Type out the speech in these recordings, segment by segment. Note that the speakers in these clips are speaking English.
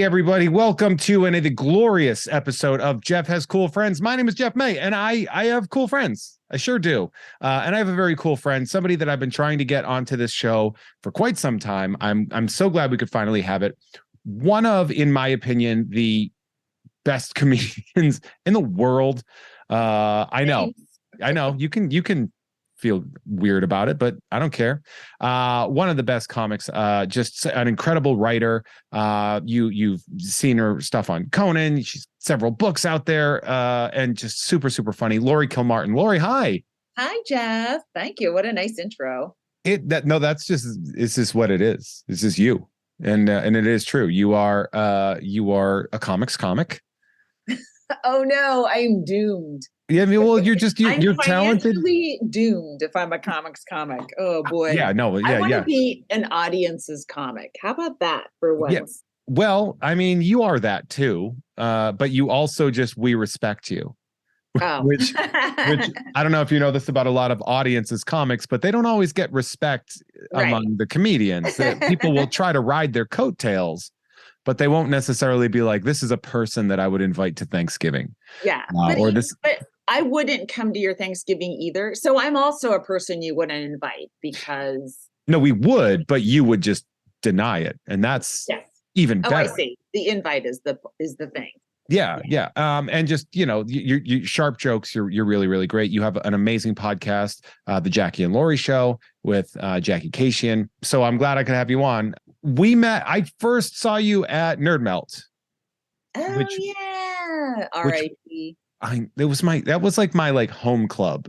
Hey, everybody. Welcome to another glorious episode of Jeff Has Cool Friends. My name is Jeff May, and I have cool friends. I sure do. And I have a very cool friend, somebody that I've been trying to get onto this show for quite some time. I'm so glad we could finally have it. One of, in my opinion, the best comedians in the world. I know. You can feel weird about it, but I don't care. One of the best comics, just an incredible writer. You've seen her stuff on Conan. She's several books out there, and just super, super funny. Laurie Kilmartin. Laurie, hi. Hi, Jeff. Thank you. What a nice intro. It's just what it is. This is you. And it is true. You are a comics comic. Oh no, I'm doomed. Yeah, I mean, well, you're talented. Doomed if I'm a comics comic. Oh boy. I want to be an audience's comic. How about that for once? Yeah. Well, I mean, you are that too. But you also we respect you. Oh. which I don't know if you know this about a lot of audiences comics, but they don't always get respect among the comedians. People will try to ride their coattails, but they won't necessarily be like, this is a person that I would invite to Thanksgiving. Yeah. But I wouldn't come to your Thanksgiving either. So I'm also a person you wouldn't invite because. No, we would, but you would just deny it. And that's even better. Oh, I see. The invite is the thing. Yeah. And just, you sharp jokes. You're really, really great. You have an amazing podcast, the Jackie and Laurie Show with Jackie Cation. So I'm glad I could have you on. I first saw you at Nerd Melt. Oh, yeah. R.I.P. That was like my home club.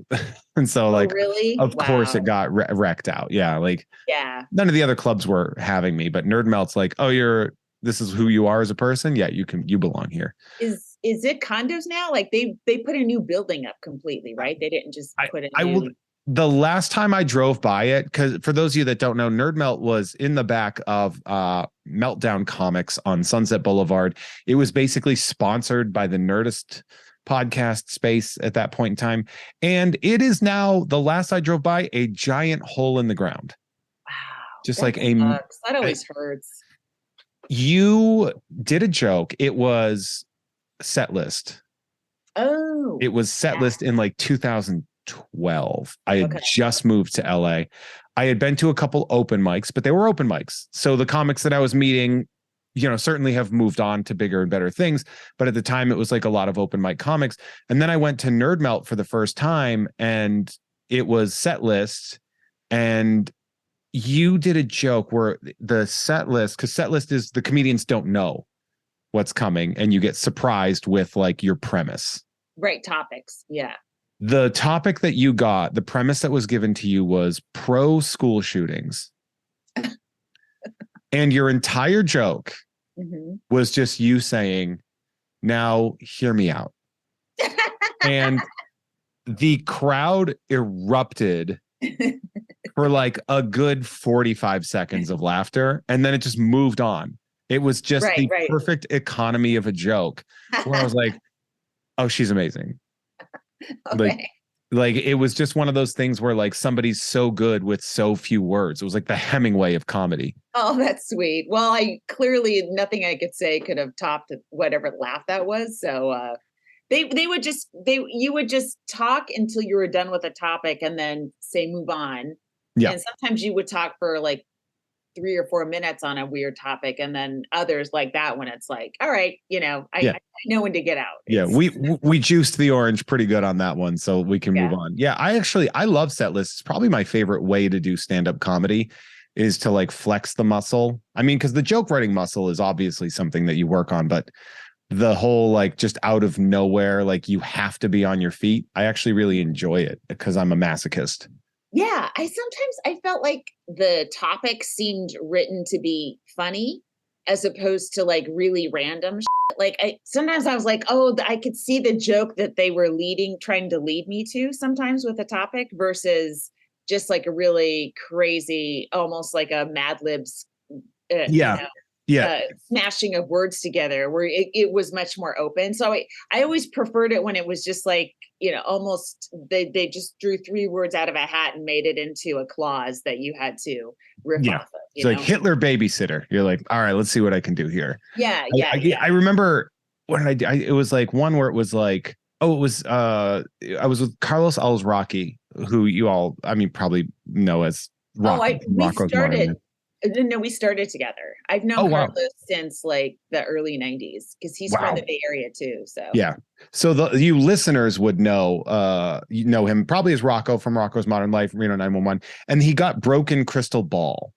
And so really? Of course it got wrecked out. Yeah. None of the other clubs were having me, but Nerd Melt's like, oh, this is who you are as a person. Yeah, you belong here. Is it condos now? Like they put a new building up completely, right? They didn't just put it. The last time I drove by it, because for those of you that don't know, Nerd Melt was in the back of Meltdown Comics on Sunset Boulevard. It was basically sponsored by the Nerdist podcast space at that point in time. And it is now, the last I drove by, a giant hole in the ground. Wow. Just that sucks. That always hurts. You did a joke. It was Set List. Oh. It was Set List in 2012. I had just moved to LA. I had been to a couple open mics, but they were open mics. So the comics that I was meeting, certainly have moved on to bigger and better things. But at the time, it was a lot of open mic comics. And then I went to Nerd Melt for the first time, and it was Set List. And you did a joke where the Set List, because Set List is the comedians don't know what's coming, and you get surprised with your premise. Right. Topics. Yeah. The topic that you got, the premise that was given to you was pro school shootings. And your entire joke was just you saying, now hear me out. And the crowd erupted for a good 45 seconds of laughter. And then it just moved on. It was just the perfect economy of a joke where I was like, oh, she's amazing. Okay. It was just one of those things where somebody's so good with so few words. It was like the Hemingway of comedy. Oh, that's sweet. Well, I clearly nothing I could say could have topped whatever laugh that was. So you would just talk until you were done with a topic and then say move on. Yeah. And sometimes you would talk for 3 or 4 minutes on a weird topic, and then others like that when it's all right, I know when to get out. We juiced the orange pretty good on that one, so we can move on. Yeah, I love Set List. It's probably my favorite way to do stand-up comedy is to flex the muscle. I mean, because the joke writing muscle is obviously something that you work on, but the whole just out of nowhere, you have to be on your feet. I actually really enjoy it because I'm a masochist. Yeah, I felt like the topic seemed written to be funny as opposed to really random shit. Sometimes I was I could see the joke that they were trying to lead me to sometimes with a topic versus just a really crazy, almost like a Mad Libs. Yeah. Smashing of words together where it was much more open. So I always preferred it when it was just like, almost they just drew 3 words out of a hat and made it into a clause that you had to riff off of. It's like Hitler babysitter. You're like, all right, let's see what I can do here. Yeah. I remember when it was like one where it was like, I was with Carlos Alzraki, who you all, probably know as we started together. I've known Carlos since like the early 90s because he's from the Bay Area too. So yeah. So you listeners would know him probably as Rocco from Rocco's Modern Life, Reno 911. And he got Broken Crystal Ball.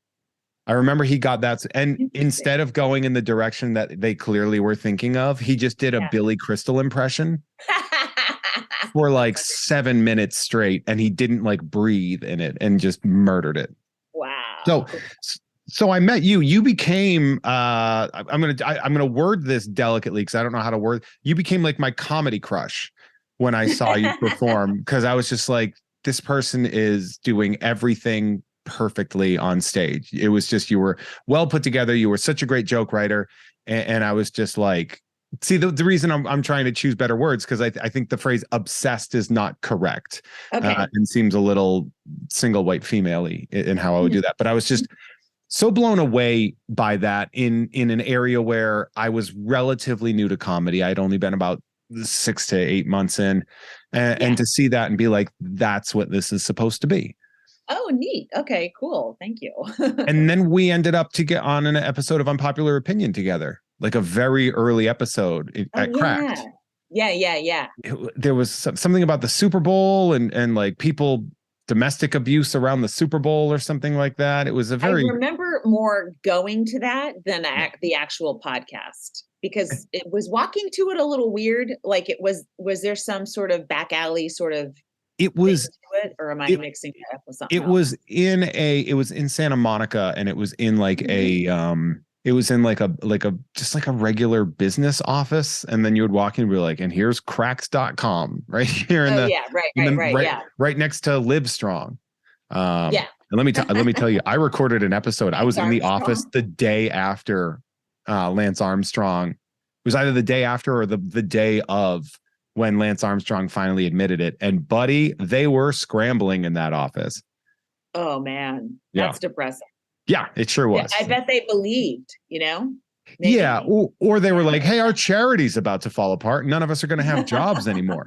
I remember he got that. And instead of going in the direction that they clearly were thinking of, he just did a Billy Crystal impression for like 7 minutes straight. And he didn't like breathe in it and just murdered it. Wow. So I met you. You became I'm gonna word this delicately because I don't know how to word. You became like my comedy crush when I saw you perform, because I was just like, this person is doing everything perfectly on stage. It was just, you were well put together. You were such a great joke writer, and I was just like, see, the reason I'm trying to choose better words because I think the phrase obsessed is not correct, and seems a little single white female-y in how I would do that. But I was just so blown away by that in an area where I was relatively new to comedy. I'd only been about 6 to 8 months in, and to see that and be like, that's what this is supposed to be. Oh, neat. Okay, cool. Thank you. And then we ended up to get on an episode of Unpopular Opinion together, like a very early episode at Cracked. Yeah. There was something about the Super Bowl and like people, domestic abuse around the Super Bowl or something like that. It was I remember more going to that than the actual podcast, because it was walking to it a little weird. Like was there some sort of back alley sort of or am I mixing it up with something else? It was in Santa Monica, and it was in like it was in like a just like a regular business office, and then you would walk in and be like, and here's cracks.com right here right next to Livestrong. And let me tell you, I recorded an episode. I was in the office the day after Lance Armstrong. It was either the day after or the day of, when Lance Armstrong finally admitted it. And buddy, they were scrambling in that office. Oh man, that's depressing. Yeah, it sure was. I bet they believed, Maybe. Yeah, or they were like, hey, our charity's about to fall apart. None of us are going to have jobs anymore.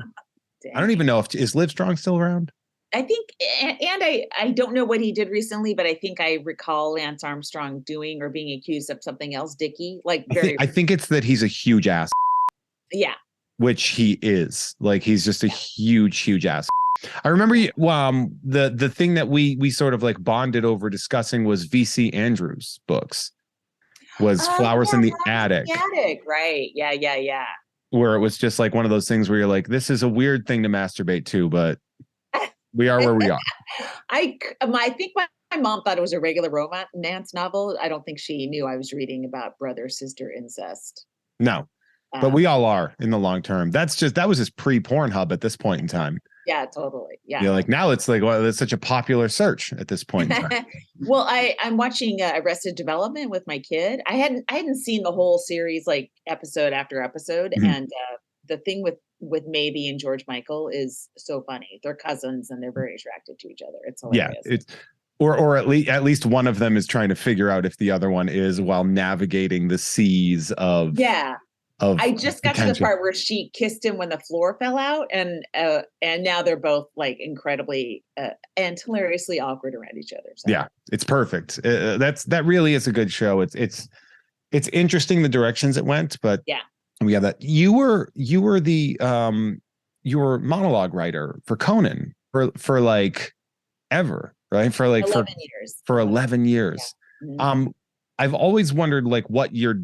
I don't even know is Livestrong still around? I think, and I don't know what he did recently, but I think I recall Lance Armstrong doing or being accused of something else, Dickie. Like I think it's that he's a huge ass. Yeah. Which he is. Like, he's just a huge ass. I remember the thing that we sort of like bonded over discussing was VC Andrews' books. Was Flowers in the Attic. Right. Yeah. Where it was just like one of those things where you're like, this is a weird thing to masturbate to, but we are where we are. I think my mom thought it was a regular romance novel. I don't think she knew I was reading about brother-sister incest. No. But we all are in the long term. That was just pre-Pornhub at this point in time. Yeah, totally. Yeah. You're like, now it's like, well, it's such a popular search at this point in time. Well, I'm watching Arrested Development with my kid. I hadn't seen the whole series, like episode after episode. Mm-hmm. And the thing with Maybe and George Michael is so funny. They're cousins and they're very attracted to each other. It's hilarious. Yeah, or at least one of them is trying to figure out if the other one is, while navigating the seas of I just got to the part where she kissed him when the floor fell out, and now they're both like incredibly and hilariously awkward around each other. So. Yeah, it's perfect. That really is a good show. It's interesting the directions it went, but we have that. You were the you were monologue writer for Conan for like ever, right? For like 11 years. For 11 years. Yeah. Mm-hmm. I've always wondered like what your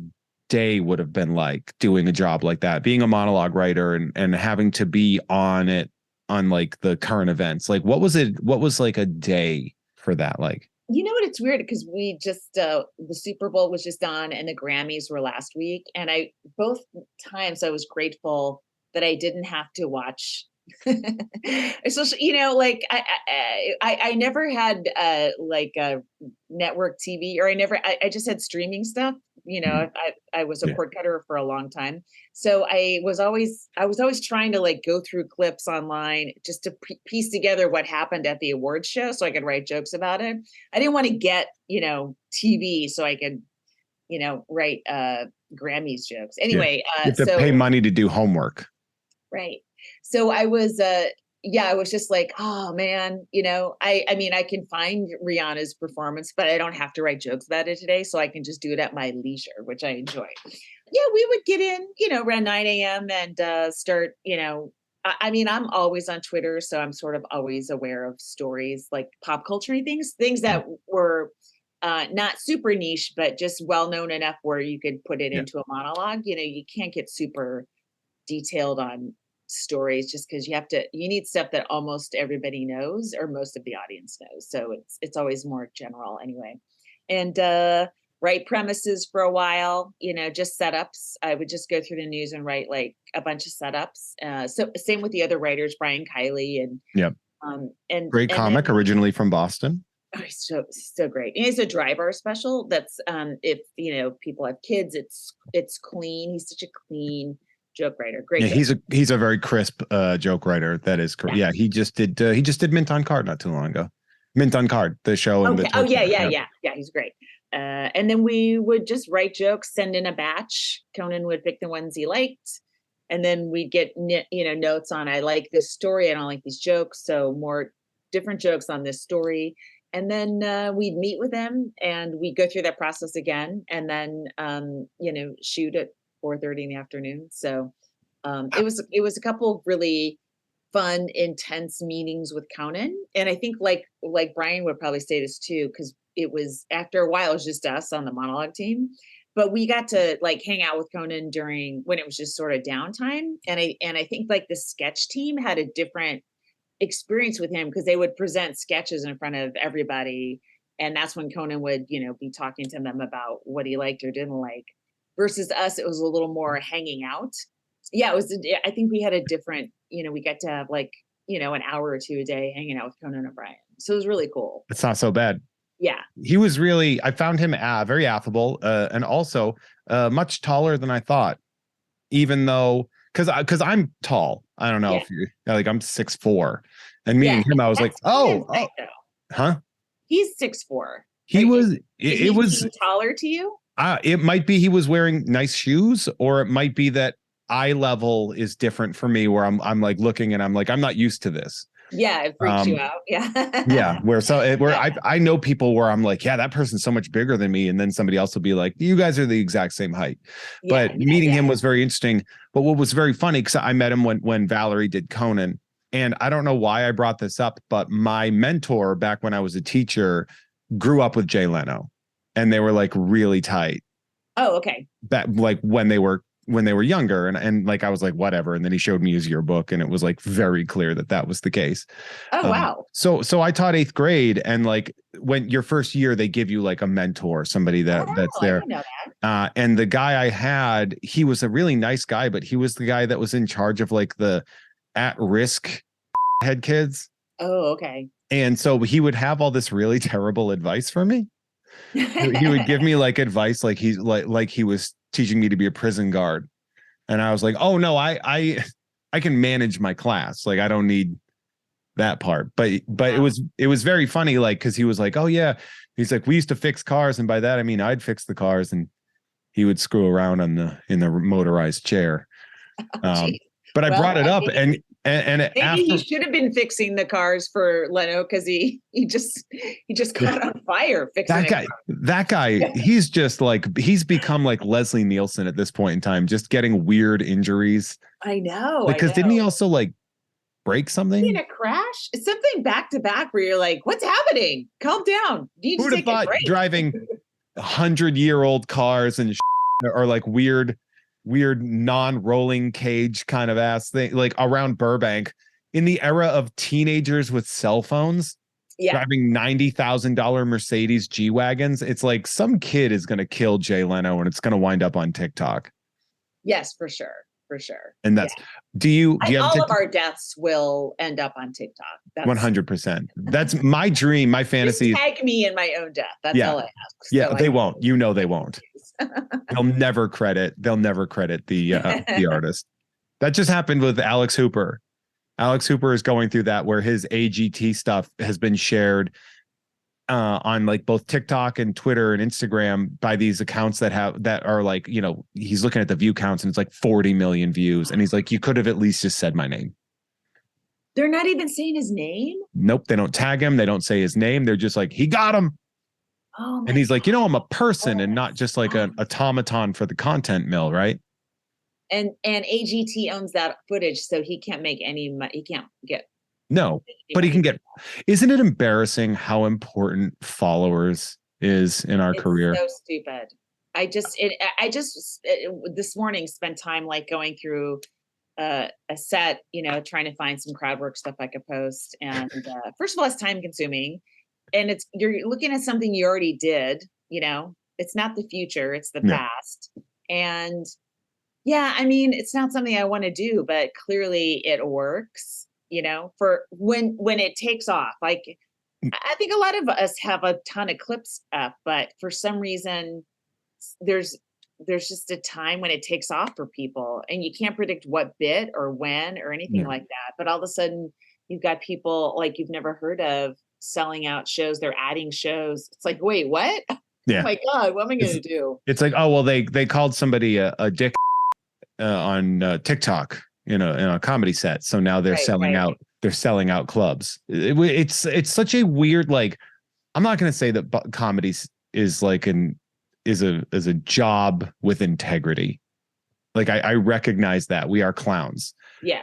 day would have been like doing a job like that, being a monologue writer and having to be on it on like the current events. Like what was like a day for that like? You know what, it's weird because we just the Super Bowl was just on and the Grammys were last week, and both times I was grateful that I didn't have to watch especially, like I never had like a network TV, or I just had streaming stuff I was a Yeah. cord cutter for a long time. So I was always trying to like go through clips online just to piece together what happened at the awards show so I could write jokes about it. I didn't want to get, TV so I could, write Grammys jokes. Yeah. Anyway, You have to pay money to do homework. right. So I was I was just like, oh man, I mean I can find Rihanna's performance, but I don't have to write jokes about it today. So I can just do it at my leisure, which I enjoy. Yeah, we would get in, around 9 a.m. and start, I mean, I'm always on Twitter, so I'm sort of always aware of stories like pop culture things that were not super niche, but just well known enough where you could put it Yeah. into a monologue. You can't get super detailed on stories just because you need stuff that almost everybody knows or most of the audience knows. So it's always more general anyway. And write premises for a while, just setups. I would just go through the news and write like a bunch of setups. So same with the other writers, Brian Kiley and and great comic, originally from Boston. Oh, he's so great. And he's a dry bar special. That's if people have kids, it's clean. He's such a clean joke writer. Great. Yeah, he's a very crisp joke writer. That is correct. Yeah, he just did Mint on Card not too long ago. Mint on Card, the show. Okay. Oh yeah. He's great. And then we would just write jokes, send in a batch. Conan would pick the ones he liked, and then we'd get notes on I like this story, I don't like these jokes, so more different jokes on this story. And then we'd meet with them and we'd go through that process again, and then shoot at 4:30 in the afternoon. So it was a couple of really fun, intense meetings with Conan. And I think like Brian would probably say this too, because it was after a while, it was just us on the monologue team. But we got to like hang out with Conan during when it was just sort of downtime. And I think like the sketch team had a different experience with him because they would present sketches in front of everybody. And that's when Conan would, be talking to them about what he liked or didn't like. Versus us, it was a little more hanging out. Yeah, I think we had a different, we got to have like, an hour or two a day hanging out with Conan and Brian. So it was really cool. It's not so bad. Yeah. He was really, I found him very affable and also much taller than I thought, even though, because I'm tall. I don't know if you're like, I'm 6'4", and meeting him, I was like, huh? He's 6'4". He was, it was taller to you. It might be he was wearing nice shoes, or it might be that eye level is different for me, where I'm like looking and I'm like, I'm not used to this. Yeah, it freaks you out. Yeah. Yeah, I know people where I'm like, yeah, that person's so much bigger than me, and then somebody else will be like, you guys are the exact same height. But meeting him was very interesting. But what was very funny, because I met him when Valerie did Conan, and I don't know why I brought this up, but my mentor back when I was a teacher grew up with Jay Leno, and they were like really tight. Oh, okay. That like when they were younger, and like I was like whatever, and then he showed me his yearbook, and it was like very clear that was the case. Oh wow. So I taught 8th grade, and like when your first year they give you like a mentor, somebody that's there. I didn't know that. And the guy I had, he was a really nice guy, but he was the guy that was in charge of like the at-risk head kids. Oh, okay. And so he would have all this really terrible advice for me. He would give me like advice, like he's like he was teaching me to be a prison guard, and I was like, oh no, I can manage my class, like I don't need that part. But wow. it was very funny, like because he was like, oh yeah, he's like, we used to fix cars, and by that I mean I'd fix the cars, and he would screw around in the motorized chair. But I brought it up, and maybe he should have been fixing the cars for Leno, because he just caught on fire fixing that guy. He's just like, he's become like Leslie Nielsen at this point in time, just getting weird injuries. I know. Because didn't he also like break something in a crash? It's something back to back where you're like, what's happening? Calm down. You Who'd have thought driving 100-year-old cars and or like weird non-rolling cage kind of ass thing, like around Burbank in the era of teenagers with cell phones, driving $90,000 Mercedes G-Wagons. It's like some kid is going to kill Jay Leno, and it's going to wind up on TikTok. Yes, for sure. for sure. And that's, do you have all TikTok? of our deaths will end up on TikTok. That's 100%. That's my dream. My fantasy. Just tag me in my own death. That's all I ask. Yeah, so they won't. You know, they won't. They'll never credit the artist. That just happened with Alex Hooper. Alex Hooper is going through that, where his AGT stuff has been shared on like both TikTok and Twitter and Instagram by these accounts that are like, you know, he's looking at the view counts and it's like 40 million views. And he's like, you could have at least just said my name. They're not even saying his name? Nope. They don't tag him. They don't say his name. They're just like, he got him. Oh, and he's like, you know, I'm a person and not just like an automaton for the content mill, right? And AGT owns that footage, so he can't make any money. He can't get. No, but he can get. Isn't it embarrassing how important followers is in our career? So stupid. I just this morning spent time like going through a set, you know, trying to find some crowd work stuff I could post. And first of all, it's time consuming, and you're looking at something you already did. You know, it's not the future; it's the past. And yeah, I mean, it's not something I want to do, but clearly it works, you know, for when it takes off. Like, I think a lot of us have a ton of clips up, but for some reason there's just a time when it takes off for people, and you can't predict what bit or when or anything like that. But all of a sudden you've got people like you've never heard of selling out shows. They're adding shows. It's like, wait, what? Yeah. Oh my God, what am I going to do? It's like, oh, well, they called somebody a dick on TikTok, in a comedy set. So now they're selling out. They're selling out clubs. It's such a weird, like, I'm not going to say that comedy is like is a job with integrity. Like I recognize that we are clowns. Yeah.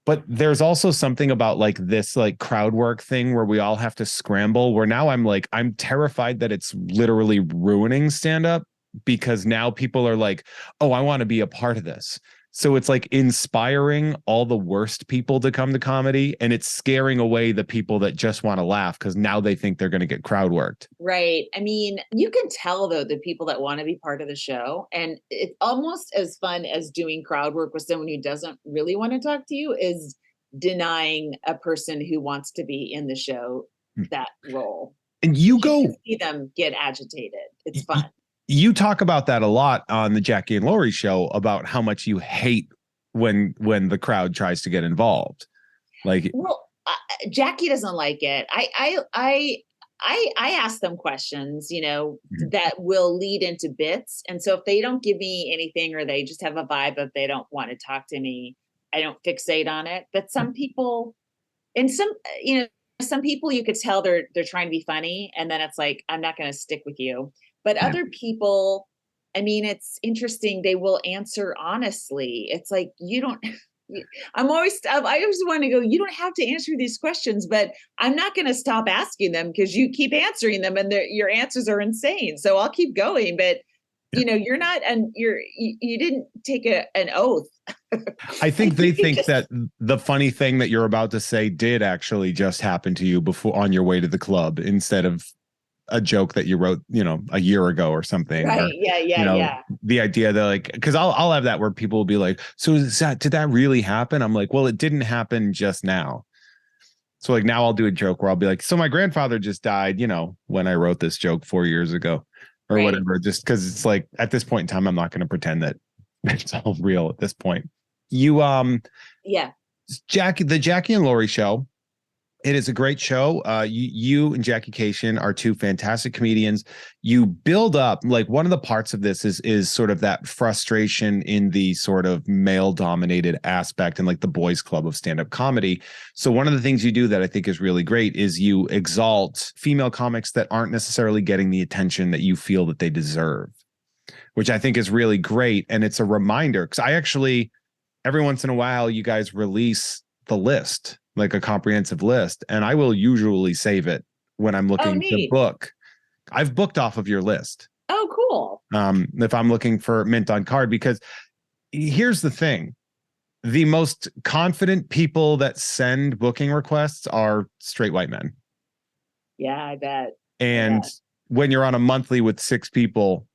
But there's also something about like this like crowd work thing where we all have to scramble, where now I'm terrified that it's literally ruining stand-up, because now people are like, oh, I want to be a part of this. So it's like inspiring all the worst people to come to comedy, and it's scaring away the people that just want to laugh because now they think they're going to get crowd worked. Right. I mean, you can tell though the people that want to be part of the show, and it's almost as fun as doing crowd work with someone who doesn't really want to talk to you is denying a person who wants to be in the show that role. And you go see them get agitated. It's fun. You talk about that a lot on the Jackie and Laurie Show, about how much you hate when the crowd tries to get involved. Like, well, Jackie doesn't like it. I ask them questions, you know, that will lead into bits. And so if they don't give me anything, or they just have a vibe of they don't want to talk to me, I don't fixate on it. But some people, and some people you could tell they're trying to be funny, and then it's like, I'm not going to stick with you. But other people, I mean, it's interesting. They will answer honestly. It's like, I always want to go, you don't have to answer these questions, but I'm not going to stop asking them because you keep answering them and your answers are insane. So I'll keep going. But, you know, you're not, and you didn't take an oath. I think they think that the funny thing that you're about to say did actually just happen to you before on your way to the club, instead of a joke that you wrote, you know, a year ago or something. Right. Or, Yeah. The idea that like, because I'll have that where people will be like, so did that really happen? I'm like, well, it didn't happen just now. So like now I'll do a joke where I'll be like, so my grandfather just died, you know, when I wrote this joke 4 years ago or whatever, just because it's like at this point in time, I'm not going to pretend that it's all real at this point. The Jackie and Laurie Show. It is a great show. You and Jackie Cation are two fantastic comedians. You build up, like, one of the parts of this is sort of that frustration in the sort of male-dominated aspect and like the boys' club of stand-up comedy. So one of the things you do that I think is really great is you exalt female comics that aren't necessarily getting the attention that you feel that they deserve, which I think is really great. And it's a reminder, because I actually, every once in a while, you guys release the list, like a comprehensive list, and I will usually save it when I'm looking to book. I've booked off of your list. Oh, cool. If I'm looking for mint on card, because here's the thing. The most confident people that send booking requests are straight white men. Yeah, I bet. And when you're on a monthly with 6 people,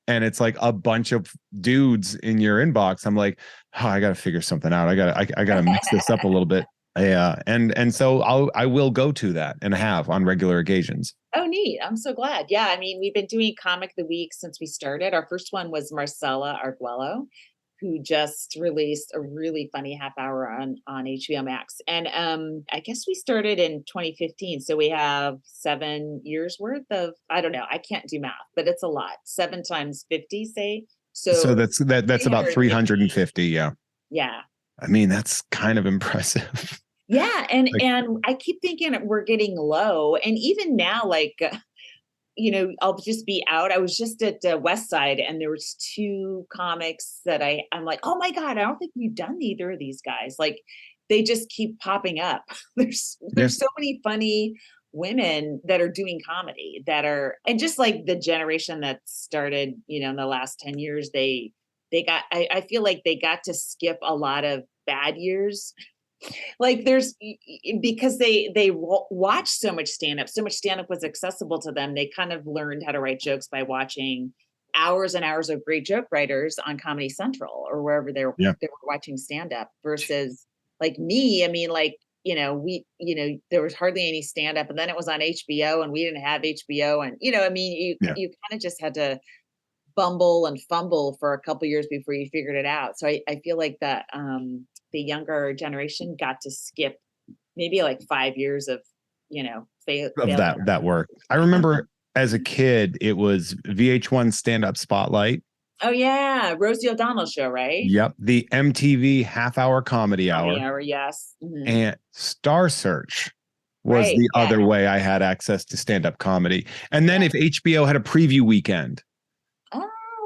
and it's like a bunch of dudes in your inbox, I'm like, oh, I got to figure something out. I got to mix this up a little bit. Yeah. And so I will go to that and have on regular occasions. Oh, neat. I'm so glad. Yeah. I mean, we've been doing Comic of the Week since we started. Our first one was Marcella Arguello, who just released a really funny half hour on HBO Max. And I guess we started in 2015. So we have 7 years worth of, I don't know, I can't do math, but it's a lot. 7 times 50, say. So So that's about 350. Yeah. Yeah. I mean, that's kind of impressive. Yeah. And Like, and I keep thinking we're getting low. And even now, like I'll just be out. I was just at West Side, and there was 2 comics that I'm like, oh my God, I don't think we've done either of these guys. Like, they just keep popping up. There's yeah. so many funny women that are doing comedy and just like the generation that started, in the last 10 years, they got, I feel like they got to skip a lot of bad years. Like because they watch so much stand up was accessible to them. They kind of learned how to write jokes by watching hours and hours of great joke writers on Comedy Central or wherever they were watching stand up versus like me. I mean, like, there was hardly any stand up, and then it was on HBO and we didn't have HBO. And, I mean, you kind of just had to bumble and fumble for a couple years before you figured it out. So I feel like that the younger generation got to skip maybe like 5 years of that work. I remember as a kid, it was VH1 stand-up spotlight. Oh yeah, Rosie O'Donnell show, right? Yep, the MTV half-hour comedy hour. Yes. Mm-hmm. And Star Search was the other way I had access to stand-up comedy. And then if HBO had a preview weekend,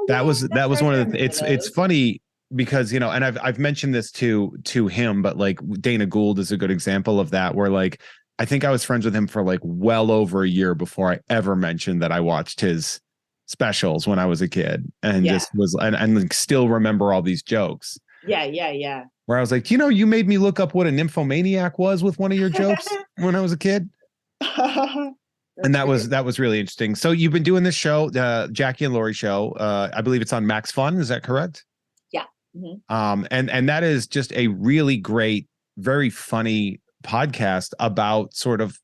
that was one of the. It's funny because and I've mentioned this to him, but like Dana Gould is a good example of that, where like I think I was friends with him for like well over a year before I ever mentioned that I watched his specials when I was a kid, and just was and like still remember all these jokes. Yeah. Where I was like, you made me look up what a nymphomaniac was with one of your jokes when I was a kid. And that was really interesting. So you've been doing this show, the Jackie and Laurie Show. I believe it's on Max Fun. Is that correct? Yeah. Mm-hmm. And that is just a really great, very funny podcast about sort of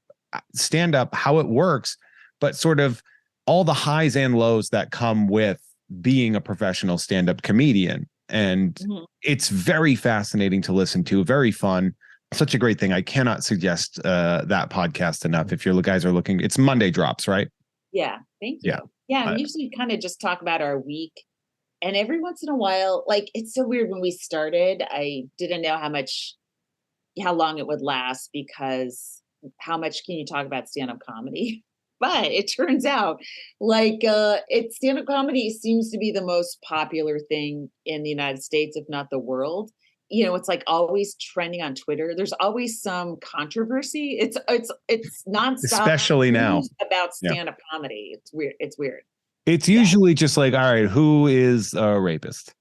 stand up, how it works, but sort of all the highs and lows that come with being a professional stand up comedian. And it's very fascinating to listen to, very fun. Such a great thing. I cannot suggest that podcast enough. If you guys are looking, it's Monday drops, right? Yeah. Thank you. Yeah. And usually kind of just talk about our week. And every once in a while, like, it's so weird. When we started, I didn't know how long it would last, because how much can you talk about stand-up comedy? But it turns out like stand-up comedy seems to be the most popular thing in the United States, if not the world. It's like always trending on Twitter. There's always some controversy. It's nonstop, especially now, about stand-up comedy. It's weird. It's usually just like, all right, who is a rapist?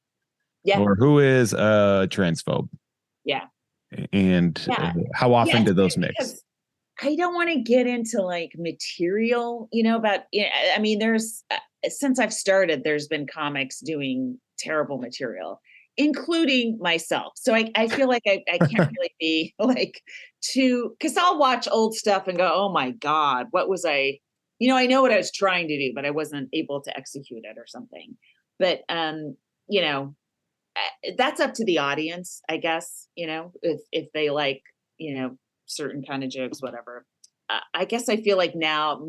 Yeah. Or who is a transphobe? Yeah. And how often do those mix? I don't want to get into like material, about, I mean, there's, since I've started, there's been comics doing terrible material, including myself. So I feel like I can't really be like because I'll watch old stuff and go, oh my God, what was I know what I was trying to do, but I wasn't able to execute it or something. But, that's up to the audience, I guess, if they like, certain kind of jokes, whatever. I guess I feel like now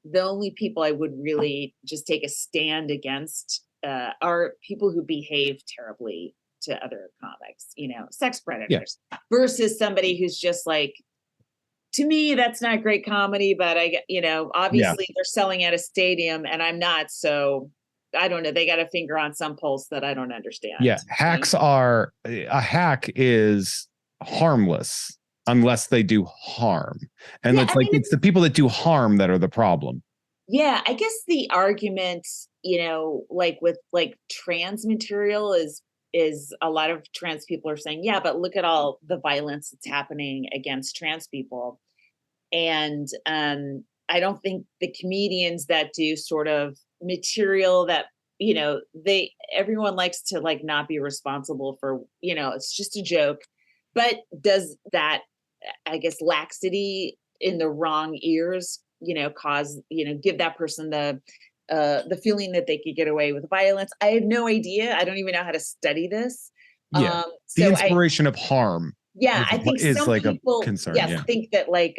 the only people I would really just take a stand against are people who behave terribly to other comics, sex predators, versus somebody who's just like, to me, that's not great comedy, but obviously they're selling at a stadium and I'm not. So I don't know. They got a finger on some pulse that I don't understand. Yeah. A hack is harmless unless they do harm. And it's the people that do harm that are the problem. Yeah. I guess the argument, like with like trans material is a lot of trans people are saying, yeah, but look at all the violence that's happening against trans people. And I don't think the comedians that do sort of material that everyone likes to like not be responsible for, it's just a joke. But does that, I guess, laxity in the wrong ears, cause, give that person the feeling that they could get away with violence? I have no idea. I don't even know how to study this. Yeah. The inspiration of harm. Yeah, I think is some like people, a concern. yes, Yeah. think that like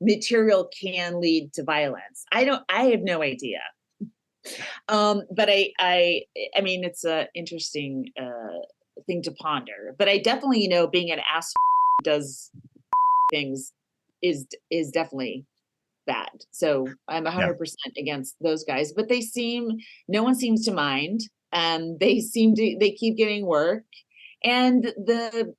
material can lead to violence. I have no idea. But I mean, it's a interesting thing to ponder. But I definitely, being an ass does things is definitely bad. So I'm 100% against those guys. But no one seems to mind. They keep getting work, and the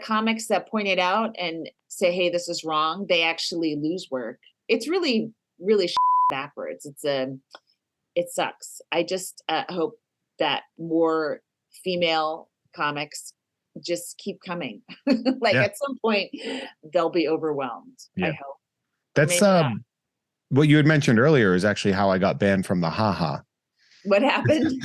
comics that point it out and say, hey, this is wrong, they actually lose work. It's really, really backwards. It sucks. I just hope that more female comics just keep coming. At some point, they'll be overwhelmed. Yeah. I hope. That's what you had mentioned earlier is actually how I got banned from the haha. What happened?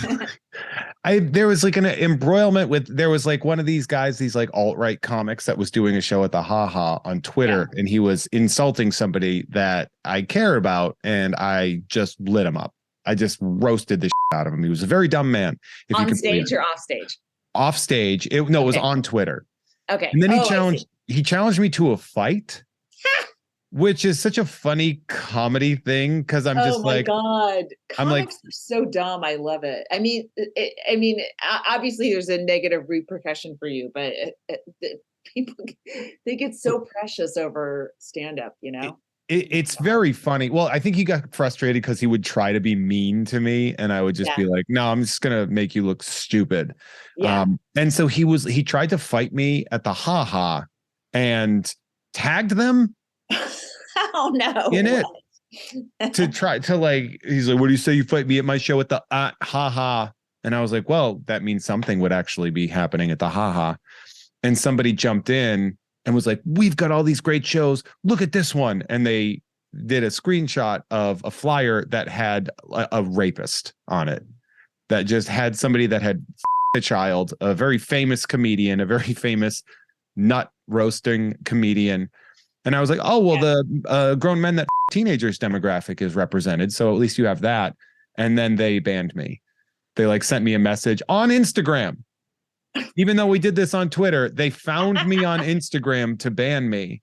There was like an embroilment there was like one of these guys, these like alt-right comics that was doing a show at the haha on Twitter, and he was insulting somebody that I care about, and I just lit him up. I just roasted the shit out of him. He was a very dumb man. On stage or off stage? Off stage. It was on Twitter. Okay. And then he challenged me to a fight, which is such a funny comedy thing because I'm just like, oh my God. Comics are so dumb. I love it. I mean, obviously there's a negative repercussion for you, but people, they get so precious over stand-up, It's very funny. Well, I think he got frustrated because he would try to be mean to me, and I would just be like, "No, I'm just gonna make you look stupid." Yeah. And so he tried to fight me at the haha, and tagged them. Oh no! In it to try to like, he's like, "What do you say? You fight me at my show at the haha?" And I was like, "Well, that means something would actually be happening at the haha." And somebody jumped in and was like, "We've got all these great shows. Look at this one." And they did a screenshot of a flyer that had a rapist on it, that just had somebody that had a child, a very famous comedian, a very famous nut roasting comedian. And I was like, oh, well, the grown men that teenagers demographic is represented. So at least you have that. And then they banned me. They like sent me a message on Instagram. Even though we did this on Twitter, they found me on Instagram to ban me.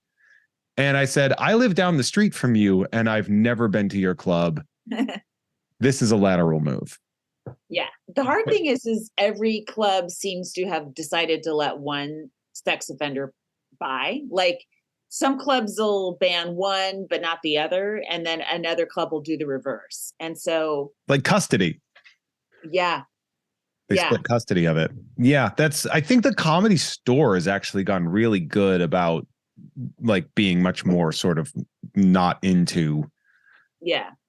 And I said, I live down the street from you and I've never been to your club. This is a lateral move. Yeah. The hard thing is every club seems to have decided to let one sex offender by. Like some clubs will ban one, but not the other. And then another club will do the reverse. And so like custody. Yeah. They split custody of it. Yeah, I think the Comedy Store has actually gotten really good about like being much more sort of not into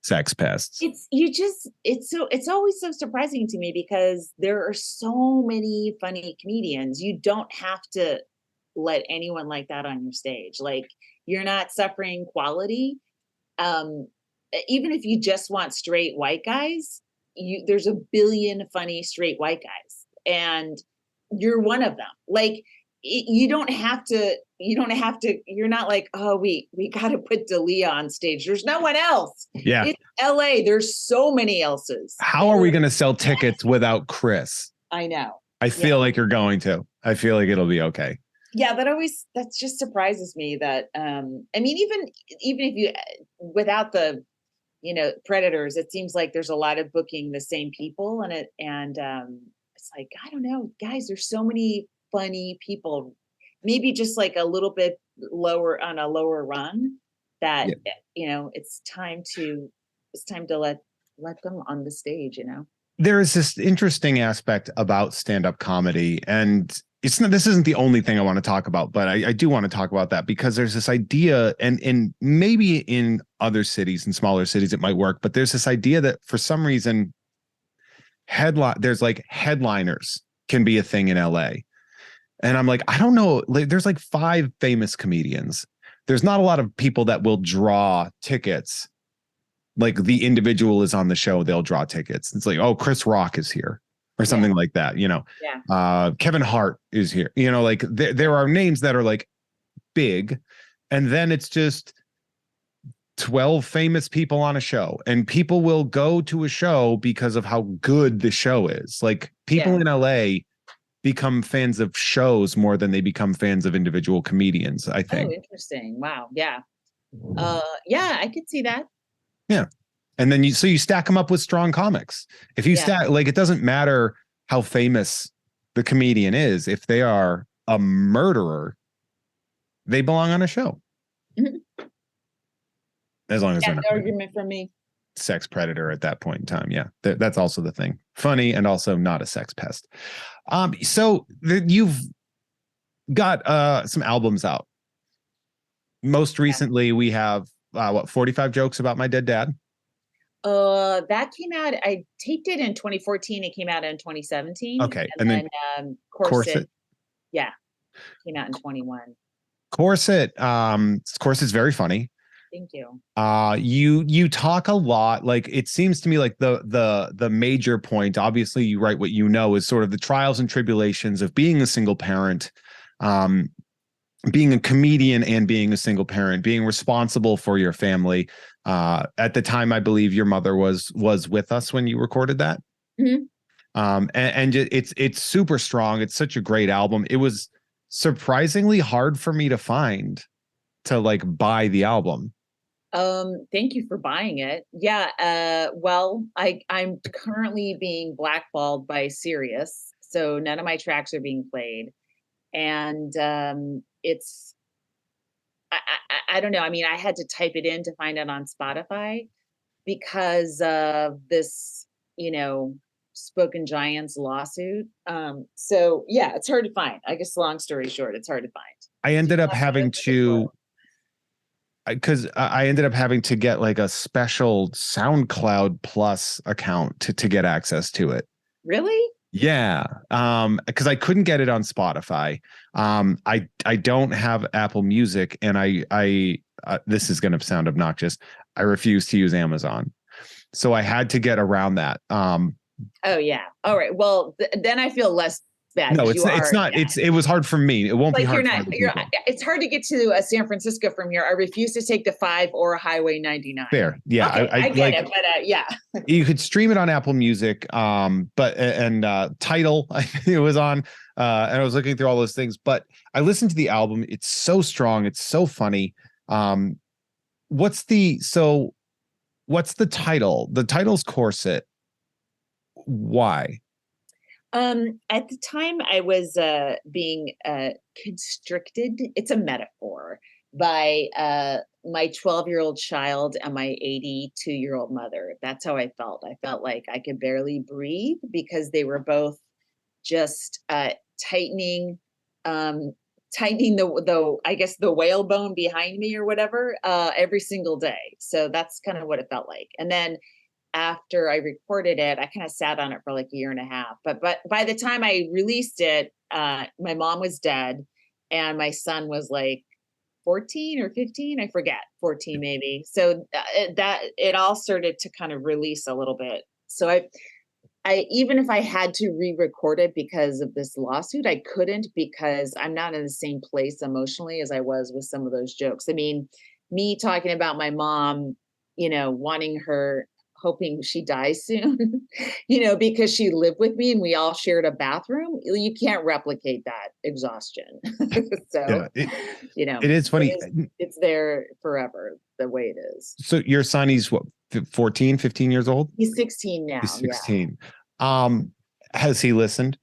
sex pests. It's always so surprising to me because there are so many funny comedians. You don't have to let anyone like that on your stage. Like you're not suffering quality. Even if you just want straight white guys, there's a billion funny straight white guys and you're one of them. Like you don't have to, you're not like, oh, we got to put Dalia on stage. There's no one else. Yeah. It's LA. There's so many else's. How are we going to sell tickets without Chris? I know. I feel like you're going to. I feel like it'll be okay. Yeah, that just surprises me that, I mean, even if you, without the, predators, it seems like there's a lot of booking the same people and it's like, I don't know, guys, there's so many funny people, maybe just like a little bit lower on a lower run that, it's time to let them on the stage, There is this interesting aspect about stand-up comedy, and this isn't the only thing I want to talk about, but I do want to talk about that because there's this idea, and maybe in other cities and smaller cities it might work, but there's this idea that for some reason there's like headliners can be a thing in LA. And I'm like, I don't know. There's like 5 famous comedians. There's not a lot of people that will draw tickets like the individual is on the show, they'll draw tickets. It's like, oh, Chris Rock is here or something like that, you know. Kevin Hart is here, you know, like there are names that are like big, and then it's just 12 famous people on a show, and people will go to a show because of how good the show is. Like people in LA become fans of shows more than they become fans of individual comedians, I think. Oh, interesting. Wow. Yeah. Yeah, I could see that. Yeah. And then you stack them up with strong comics. If you stack, like, it doesn't matter how famous the comedian is, if they are a murderer, they belong on a show. Mm-hmm. As long as they're not the argument from me. Sex predator at that point in time. Yeah. That's also the thing. Funny and also not a sex pest. So you've got some albums out. Most recently we have 45 jokes about my dead dad. That came out, I taped it in 2014. It came out in 2017. Okay. And then Corset. Yeah. Came out in 21. Corset's very funny. Thank you. You talk a lot. Like, it seems to me like the major point, obviously you write what you know, is sort of the trials and tribulations of being a single parent, being a comedian and being a single parent, being responsible for your family. At the time, I believe your mother was with us when you recorded that. Mm-hmm. And it's super strong. It's such a great album. It was surprisingly hard for me to find, to like buy the album. Thank you for buying it. Yeah. Well, I'm currently being blackballed by Sirius, so none of my tracks are being played. And it's, I don't know. I mean, I had to type it in to find it on Spotify because of this, you know, Spoken Giants lawsuit. So yeah, it's hard to find. I guess long story short, it's hard to find. I ended up having to get like a special SoundCloud Plus account to get access to it. Really? Yeah. Because I couldn't get it on Spotify. I don't have Apple Music, and I this is going to sound obnoxious, I refuse to use Amazon. So I had to get around that. Oh yeah. All right. Well, then I feel less bad. No, it's not. Yeah. It was hard for me. It won't be hard. It's hard to get to San Francisco from here. I refuse to take the 5 or Highway 99. Fair. Yeah. Okay, I get it, but yeah. You could stream it on Apple Music. But Tidal, it was on, and I was looking through all those things, but I listened to the album. It's so strong. It's so funny. What's the title? The title's Corset. Why? At the time I was being constricted, it's a metaphor, by my 12-year-old child and my 82-year-old mother. That's how I felt. I felt like I could barely breathe because they were both just tightening the I guess the whalebone behind me or whatever every single day. So that's kind of what it felt like. And then after I recorded it, I kind of sat on it for like a year and a half. But by the time I released it, my mom was dead and my son was like 14 or 15, I forget, 14 maybe. So it all started to kind of release a little bit. So I even if I had to re-record it because of this lawsuit, I couldn't, because I'm not in the same place emotionally as I was with some of those jokes. I mean, me talking about my mom, you know, hoping she dies soon, you know, because she lived with me and we all shared a bathroom. You can't replicate that exhaustion. So, you know, it is funny. It's there forever, the way it is. So your son, he's what, 14, 15 years old? He's 16 now. He's 16. Yeah. Has he listened?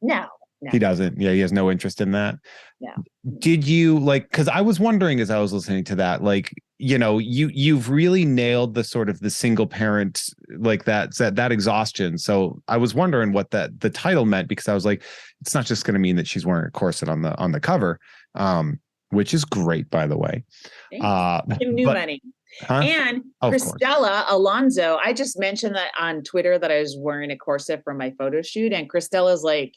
No. He doesn't. Yeah, he has no interest in that. No. Did you because I was wondering as I was listening to that, like, you know, you've really nailed the sort of the single parent, like that exhaustion. So I was wondering what the title meant, because I was like, it's not just going to mean that she's wearing a corset on the cover, which is great, by the way. New money. Huh? And Cristela Alonso, I just mentioned that on Twitter that I was wearing a corset for my photo shoot, and Cristela's like,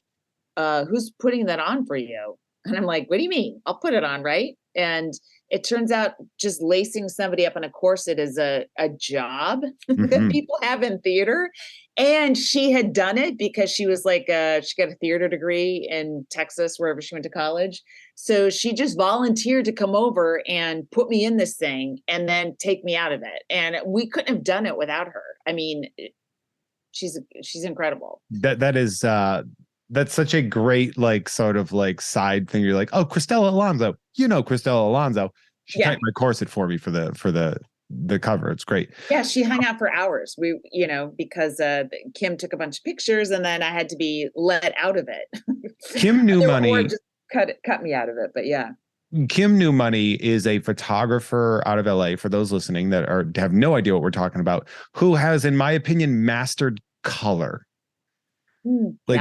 who's putting that on for you? And I'm like, what do you mean? I'll put it on, right? And it turns out just lacing somebody up in a corset is a job that people have in theater. And she had done it because she was like, she got a theater degree in Texas, wherever she went to college. So she just volunteered to come over and put me in this thing and then take me out of it. And we couldn't have done it without her. I mean, she's incredible. That's such a great, like, sort of like side thing. You're like, oh, Cristela Alonso, Cristela Alonso. She tightened my corset for me for the cover. It's great. Yeah, she hung out for hours. We, because Kim took a bunch of pictures and then I had to be let out of it. Kim New Money or just cut me out of it. But yeah. Kim New Money is a photographer out of LA, for those listening that have no idea what we're talking about, who has, in my opinion, mastered color.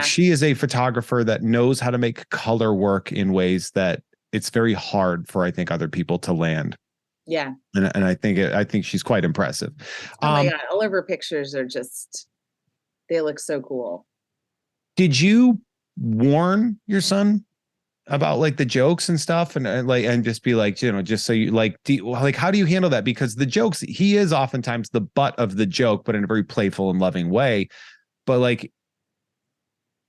She is a photographer that knows how to make color work in ways that it's very hard for, I think, other people to land. Yeah. And I think she's quite impressive. Oh my God. All of her pictures are they look so cool. Did you warn your son about like the jokes and stuff and just be like, just so you how do you handle that? Because the jokes, he is oftentimes the butt of the joke, but in a very playful and loving way. But like,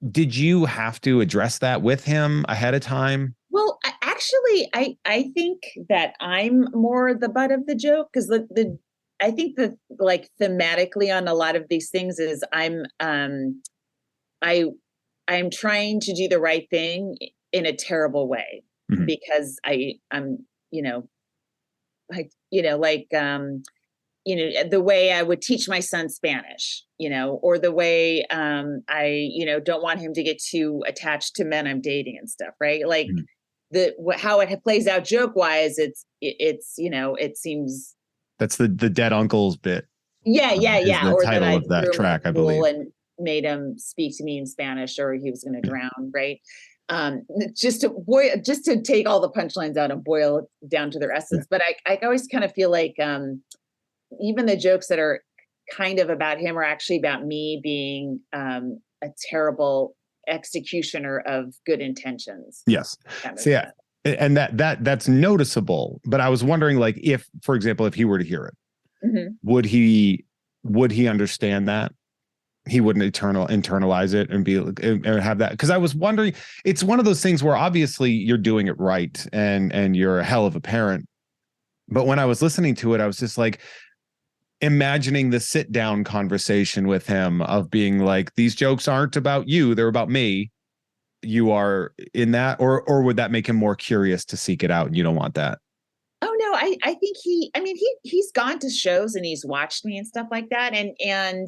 did you have to address that with him ahead of time? Well, I think that I'm more the butt of the joke because I think that like thematically on a lot of these things is I'm trying to do the right thing in a terrible way because I'm the way I would teach my son Spanish, or the way I don't want him to get too attached to men I'm dating and stuff, right? Like how it plays out joke wise, it seems that's the dead uncles bit. Yeah. The or title of that track, I believe, and made him speak to me in Spanish, or he was going to drown, right? Just to take all the punchlines out and boil it down to their essence. But I always kind of feel like even the jokes that are kind of about him are actually about me being a terrible executioner of good intentions. Yes. So yeah. And that's noticeable. But I was wondering, like, if, for example, if he were to hear it, would he understand that? He wouldn't internalize it and have that, because I was wondering, it's one of those things where obviously you're doing it right and you're a hell of a parent. But when I was listening to it, I was just like imagining the sit down conversation with him of being like, these jokes aren't about you, they're about me. You are in that, or would that make him more curious to seek it out and you don't want that? Oh no, I think he's gone to shows and he's watched me and stuff like that. And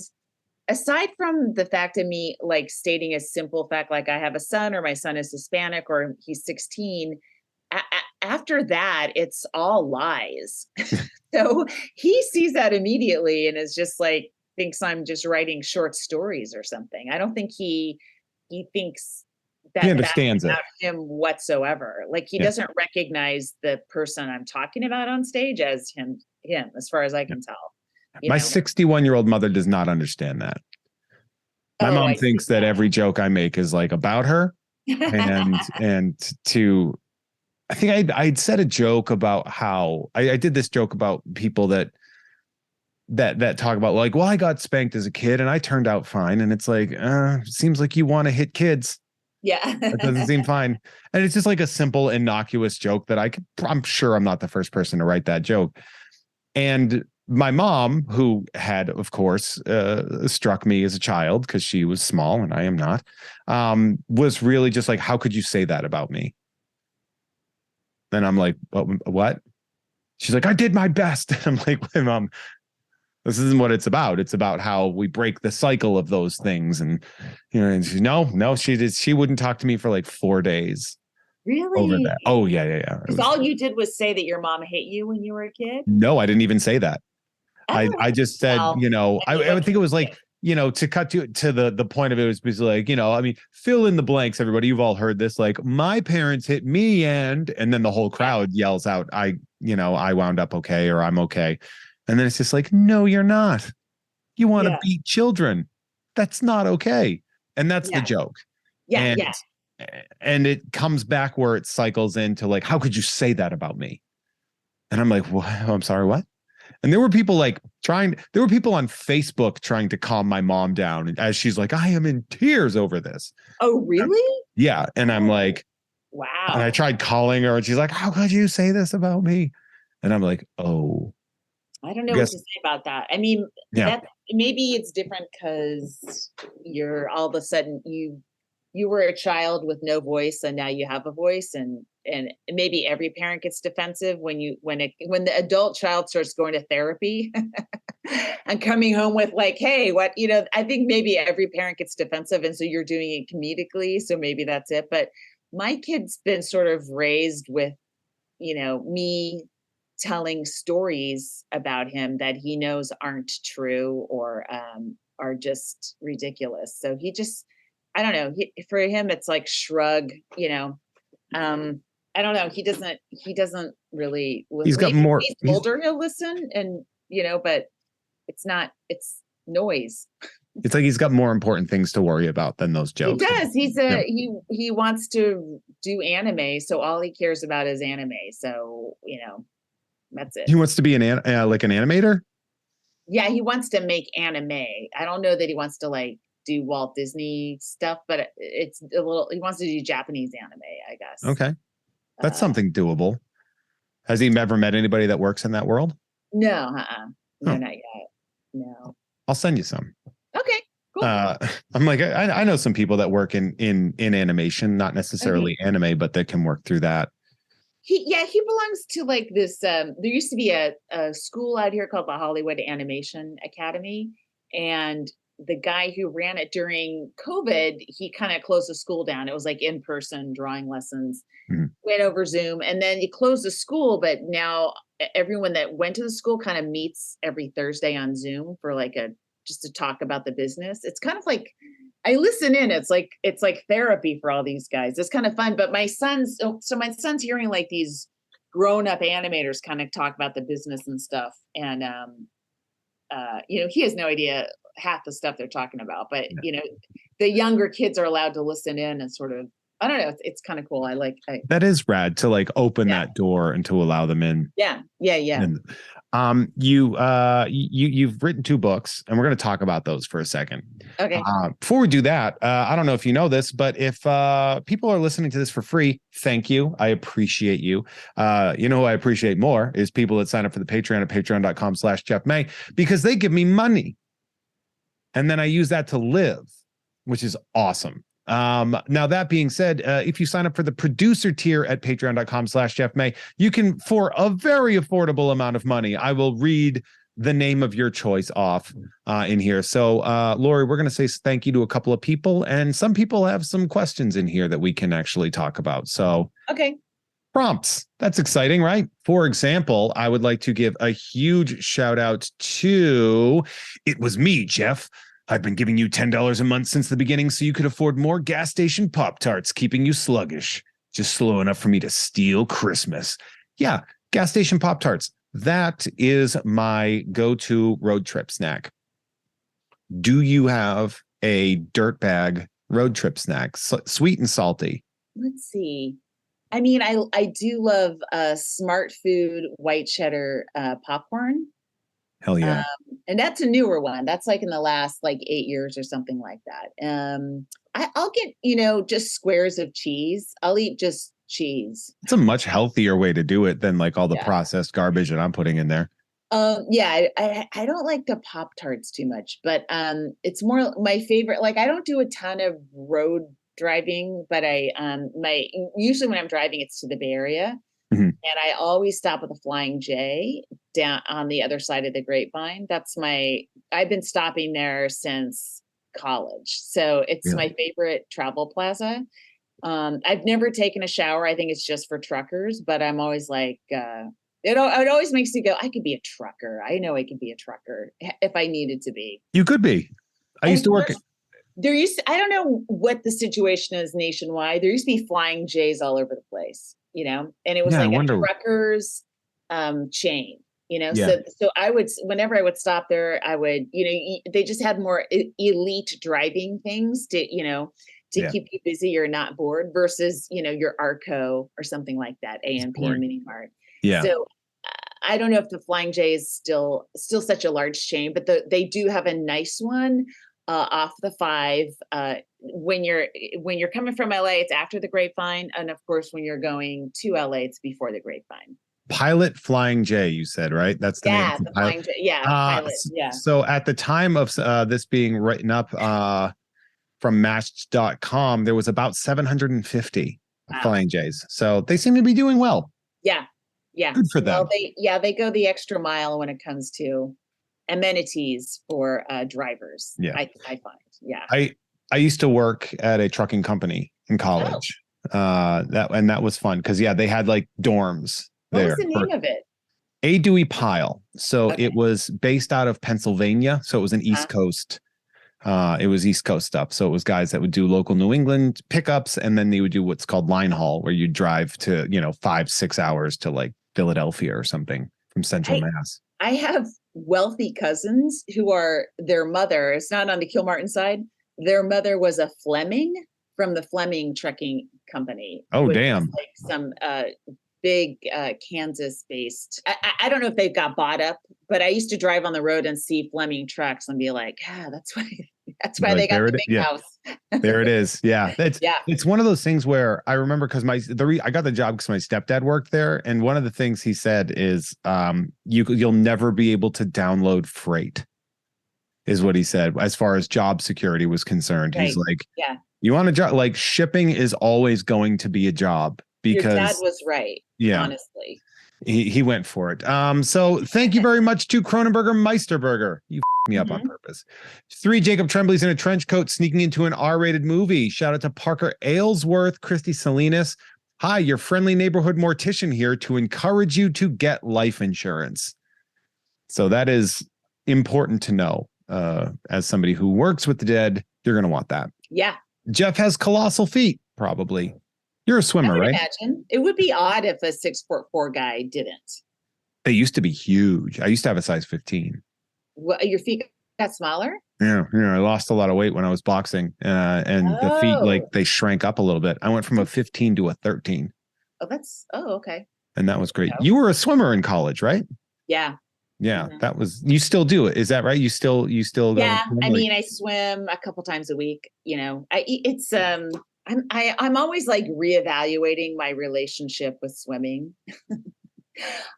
aside from the fact of me like stating a simple fact, like I have a son or my son is Hispanic or he's 16, after that, it's all lies. So he sees that immediately and is just like, thinks I'm just writing short stories or something. I don't think he thinks that he understands that's it him whatsoever. Like he doesn't recognize the person I'm talking about on stage as him, as far as I can tell. My 61-year-old mother does not understand that. My mom thinks that every joke I make is like about her. And I think I'd said a joke about how I did this joke about people that talk about like, well, I got spanked as a kid and I turned out fine. And it's like, seems like you want to hit kids. Yeah. That doesn't seem fine. And it's just like a simple, innocuous joke that I'm sure I'm not the first person to write that joke. And my mom, who had, of course, struck me as a child because she was small and I am not, was really just like, how could you say that about me? And I'm like, what? She's like, I did my best. And I'm like, wait, Mom, this isn't what it's about. It's about how we break the cycle of those things. And, and she's, no, she wouldn't talk to me for like 4 days. Really? Over that. Oh, yeah. Because all you did was say that your mom hit you when you were a kid? No, I didn't even say that. Oh, I just said, I would think it was like, to cut to the point of it was basically like, fill in the blanks, everybody. You've all heard this, like, my parents hit me and then the whole crowd yells out, I wound up okay, or I'm okay. And then it's just like, no, you're not. You want to beat children. That's not okay. And that's the joke. Yeah. and it comes back where it cycles into like, how could you say that about me? And I'm like, what? I'm sorry, what? And there were people on Facebook trying to calm my mom down as she's like, I am in tears over this. Oh, really? Yeah. And I'm like, wow. And I tried calling her and she's like, how could you say this about me? And I'm like, oh. I don't know what to say about that. I mean, that maybe it's different because you're all of a sudden you were a child with no voice and now you have a voice, and maybe every parent gets defensive when the adult child starts going to therapy and coming home with like, hey, what, I think maybe every parent gets defensive, and so you're doing it comedically, so maybe that's it. But my kid's been sort of raised with, me telling stories about him that he knows aren't true or are just ridiculous. So he just, I don't know. For him, it's like shrug. I don't know. He doesn't really. He's got more. He's older, he'll listen, and but it's noise. It's like he's got more important things to worry about than those jokes. He does. He wants to do anime, so all he cares about is anime. So that's it. He wants to be an animator. Yeah, he wants to make anime. I don't know that he wants to like do Walt Disney stuff, but it's a little. He wants to do Japanese anime, I guess. Okay, that's something doable. Has he ever met anybody that works in that world? No, no, not yet. No. I'll send you some. Okay, cool. I'm like, I know some people that work in animation, not necessarily anime, but that can work through that. He belongs to like this. There used to be a school out here called the Hollywood Animation Academy, and the guy who ran it during COVID, he kind of closed the school down. It was like in-person drawing lessons, went over Zoom, and then he closed the school. But now everyone that went to the school kind of meets every Thursday on Zoom for like just to talk about the business. It's kind of like, I listen in. It's like therapy for all these guys. It's kind of fun. But my son's hearing like these grown-up animators kind of talk about the business and stuff. And he has no idea half the stuff they're talking about. But the younger kids are allowed to listen in and sort of, I don't know. It's kind of cool. That is rad to like open that door and to allow them in. Yeah. And, you've written 2 books, and we're going to talk about those for a second. Okay. Before we do that, I don't know if you know this, but if people are listening to this for free, thank you. I appreciate you. Who I appreciate more is people that sign up for the Patreon at patreon.com/JeffMay, because they give me money. And then I use that to live, which is awesome. Now that being said, if you sign up for the producer tier at patreon.com/JeffMay, you can, for a very affordable amount of money, I will read the name of your choice off in here. So, Laurie, we're going to say thank you to a couple of people, and some people have some questions in here that we can actually talk about. So, okay. Prompts. That's exciting, right? For example, I would like to give a huge shout out to It Was Me, Jeff. I've been giving you $10 a month since the beginning so you could afford more gas station Pop-Tarts, keeping you sluggish. Just slow enough for me to steal Christmas. Yeah, gas station Pop-Tarts. That is my go-to road trip snack. Do you have a dirtbag road trip snack? Sweet and salty. Let's see. I mean, I do love Smart Food white cheddar popcorn. Hell yeah. And that's a newer one. That's like in the last like 8 years or something like that. I'll get, just squares of cheese. I'll eat just cheese. It's a much healthier way to do it than like all the processed garbage that I'm putting in there. I don't like the Pop-Tarts too much, but it's more my favorite. Like, I don't do a ton of road driving, but usually when I'm driving, it's to the Bay Area. And I always stop at the Flying J down on the other side of the Grapevine. I've been stopping there since college. So it's my favorite travel plaza. I've never taken a shower. I think it's just for truckers, but I'm always like, it always makes you go, I could be a trucker. I know I could be a trucker if I needed to be. You could be. I used to work at. I don't know what the situation is nationwide. There used to be Flying J's all over the place, and it was like a truckers chain, so I would, whenever I would stop there, I would, they just had more elite driving things to to Yeah. keep you busy or not bored versus, your Arco or something like that, A&P Mini Mart. Yeah. So I don't know if the Flying J is still such a large chain, but they do have a nice one off the 5. When you're coming from LA, it's after the Grapevine, and of course, when you're going to LA, it's before the Grapevine. Pilot Flying J, you said, right? That's the name. The Flying J. Yeah, Pilot. Yeah. So at the time of this being written up from Match.com, there was about 750 Flying J's. So they seem to be doing well. Yeah. Yeah. Good for them. Well, they go the extra mile when it comes to amenities for drivers. Yeah. I find. Yeah. I used to work at a trucking company in college. That was fun because they had like dorms. What was the name of it? A Dewey Pile. So it was based out of Pennsylvania. So it was an East Coast. It was East Coast stuff. So it was guys that would do local New England pickups, and then they would do what's called line haul, where you drive to 5-6 hours to like Philadelphia or something from Central Mass. I have wealthy cousins who are their mother. It's not on the Kilmartin side. Their mother was a Fleming from the Fleming Trucking Company. Oh, damn! Like some big Kansas-based. I don't know if they've got bought up, but I used to drive on the road and see Fleming trucks and be like, that's why they got the big house. There it is. Yeah, it's one of those things where I remember because I got the job because my stepdad worked there, and one of the things he said is you'll never be able to download freight, is what he said as far as job security was concerned. Right. He's like, you want a job, like shipping is always going to be a job. Because your dad was right. Yeah, honestly, he went for it. So thank you very much to Cronenberger Meisterburger. You me up on purpose. 3 Jacob Tremblay's in a trench coat sneaking into an R-rated movie. Shout out to Parker Aylesworth, Christy Salinas. Hi, your friendly neighborhood mortician here to encourage you to get life insurance. So that is important to know. As somebody who works with the dead, you're going to want that. Yeah. Jeff has colossal feet, probably. You're a swimmer, right? Imagine. It would be odd if a 6'4" guy didn't. They used to be huge. I used to have a size 15. What, your feet got smaller? Yeah. I lost a lot of weight when I was boxing, and the feet, they shrank up a little bit. I went from a 15 to a 13. Okay. And that was great. You were a swimmer in college, right? Yeah. Yeah, that was. You still do it? Is that right? You still. Yeah, I mean, I swim a couple times a week. I'm always like reevaluating my relationship with swimming.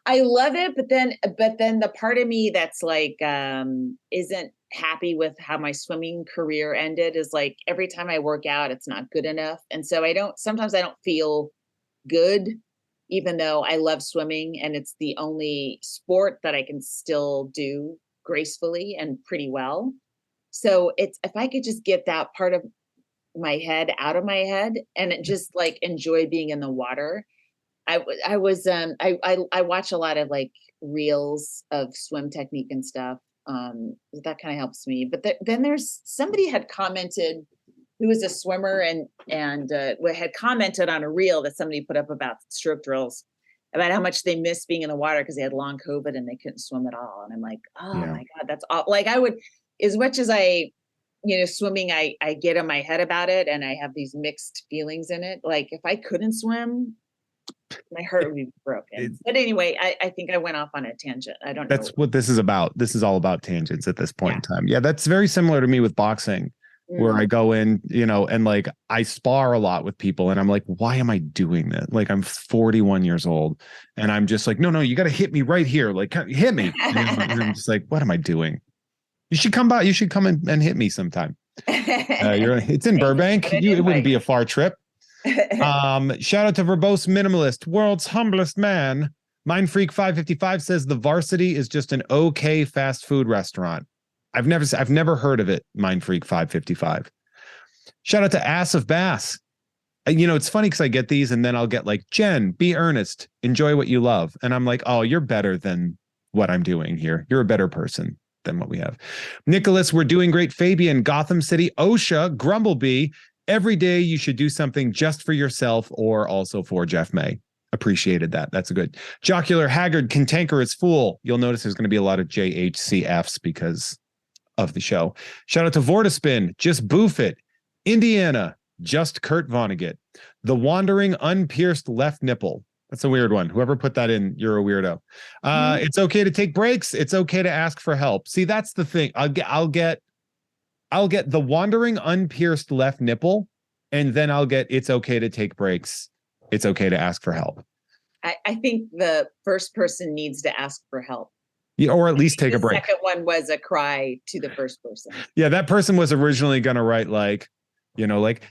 I love it, but then the part of me that's like isn't happy with how my swimming career ended is like every time I work out, it's not good enough, and so sometimes I don't feel good, even though I love swimming and it's the only sport that I can still do gracefully and pretty well. So if I could just get that part of my head out of my head and just like enjoy being in the water. I watch a lot of like reels of swim technique and stuff. That kind of helps me. But then there's somebody had commented who was a swimmer and had commented on a reel that somebody put up about stroke drills, about how much they miss being in the water because they had long COVID and they couldn't swim at all. And I'm like, my God, that's all. Like I would, as much as I, swimming, I get in my head about it and I have these mixed feelings in it. Like if I couldn't swim, my heart would be broken. But anyway, I think I went off on a tangent. I don't know. That's what this is about. This is all about tangents at this point in time. Yeah, that's very similar to me with boxing, where I go in, and like I spar a lot with people and I'm like, why am I doing that? Like I'm 41 years old and I'm just like, no, you got to hit me right here. Like hit me. And I'm just like, what am I doing? You should come by. You should come and hit me sometime. It's in Burbank. It wouldn't be a far trip. Shout out to Verbose Minimalist, world's humblest man. Mind Freak 555 says the Varsity is just an okay fast food restaurant. I've never heard of it. Mind Freak 555. Shout out to Ass of Bass. It's funny because I get these and then I'll get like, Jen, be earnest, enjoy what you love. And I'm like, oh, you're better than what I'm doing here. You're a better person than what we have. Nicholas, we're doing great. Fabian, Gotham City, OSHA, Grumblebee. Every day you should do something just for yourself or also for Jeff May. Appreciated that. That's a good. Jocular, Haggard, Cantankerous Fool. You'll notice there's going to be a lot of JHCFs because of the show. Shout out to Vortispin, Just Boof It, Indiana, Just Kurt Vonnegut. The wandering unpierced left nipple. That's a weird one. Whoever put that in, you're a weirdo. It's okay to take breaks. It's okay to ask for help. See, that's the thing. I'll get the wandering unpierced left nipple, and then I'll get it's okay to take breaks. It's okay to ask for help. I think the first person needs to ask for help. Yeah, or at least take a break. The second one was a cry to the first person. Yeah, that person was originally going to write like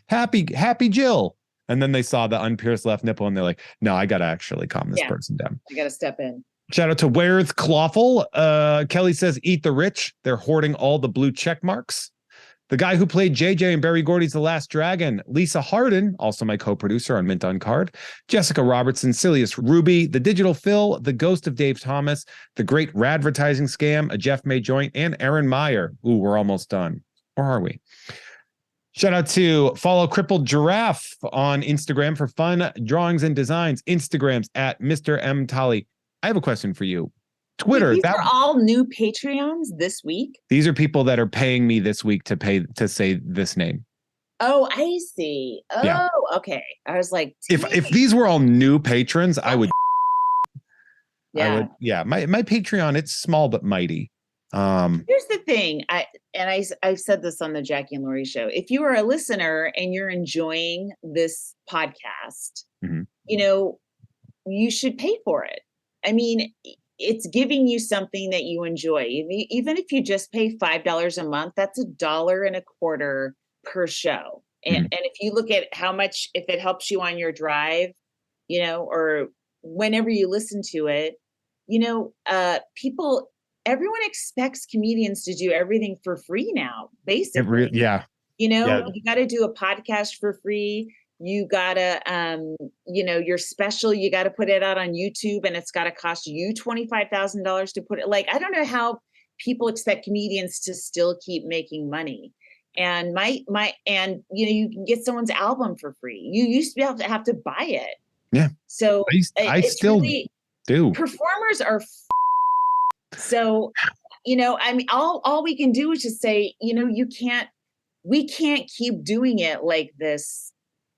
happy Jill. And then they saw the unpierced left nipple and they're like, no, I got to actually calm this person down. I got to step in. Shout out to Werth Clawful. Kelly says, eat the rich. They're hoarding all the blue check marks. The guy who played JJ in Barry Gordy's The Last Dragon. Lisa Harden, also my co-producer on Mint on Card. Jessica Robertson, Silius Ruby, The Digital Phil, The Ghost of Dave Thomas, The Great Radvertising Scam, A Jeff May Joint, and Aaron Meyer. Ooh, we're almost done. Or are we? Shout out to follow Crippled Giraffe on Instagram for fun drawings and designs. Instagrams at Mr. M. Tully. I have a question for you. Twitter. These are all new Patreons this week. These are people that are paying me this week to say this name. Oh, I see. Oh, yeah. Okay. I was like, if these were all new patrons, I would. Yeah. I would. Yeah. My Patreon, it's small but mighty. Here's the thing. I've said this on the Jackie and Laurie Show. If you are a listener and you're enjoying this podcast, you should pay for it. I mean, it's giving you something that you enjoy. Even if you just pay $5 a month, that's $1.25 per show. And if you look at how much, if it helps you on your drive, or whenever you listen to it, everyone expects comedians to do everything for free now, basically. You got to do a podcast for free. You gotta, your special, you got to put it out on YouTube and it's got to cost you $25,000 to put it. Like, I don't know how people expect comedians to still keep making money. And you can get someone's album for free. You used to have to buy it. Yeah. So I still do. Performers are so, I mean, all we can do is just say, we can't keep doing it like this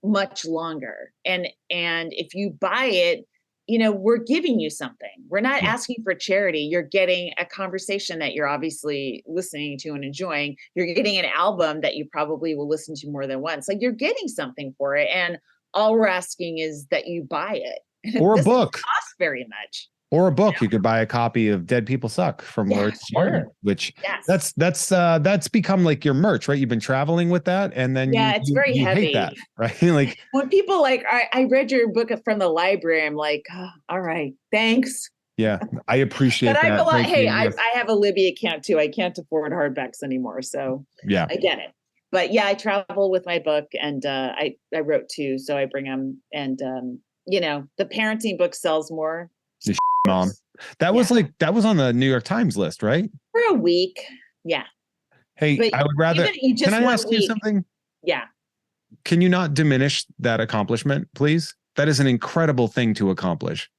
much longer. And if you buy it, we're giving you something. We're not asking for charity. You're getting a conversation that you're obviously listening to and enjoying. You're getting an album that you probably will listen to more than once. Like, you're getting something for it. And all we're asking is that you buy it. Or a book. Doesn't cost very much. Or a book. You could buy a copy of Dead People Suck from Laurie Kilmartin, which that's become like your merch, right? You've been traveling with that, and then it's very heavy. Hate that, right? Like, when people I read your book from the library, I'm like, oh, all right, thanks. Yeah, I appreciate but that. I have a Libby account too. I can't afford hardbacks anymore, so I get it. But I travel with my book, and I wrote 2, so I bring them, and the parenting book sells more. Mom, that was on the New York Times list, right? For a week. Yeah. Hey, but I would rather, can I ask you something? Yeah. Can you not diminish that accomplishment, please? That is an incredible thing to accomplish.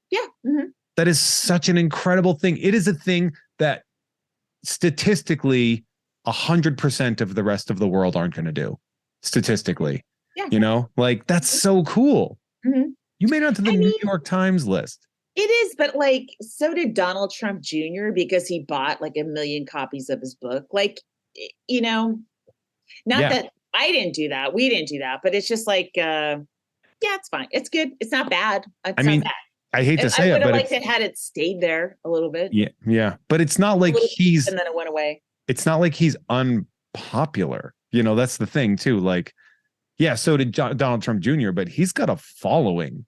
Yeah. Mm-hmm. That is such an incredible thing. It is a thing that statistically 100% of the rest of the world aren't going to do. Statistically, like, that's so cool. Mm-hmm. You made it onto the New York Times list. It is, but so did Donald Trump Jr. because he bought 1 million copies of his book. That I didn't do that. We didn't do that, but it's just it's fine. It's good. It's not bad. It's not bad. I hate to say it, but I would have liked it had it stayed there a little bit. Yeah. But it's not like and then it went away. It's not like he's unpopular. That's the thing too. So did Donald Trump Jr., but he's got a following.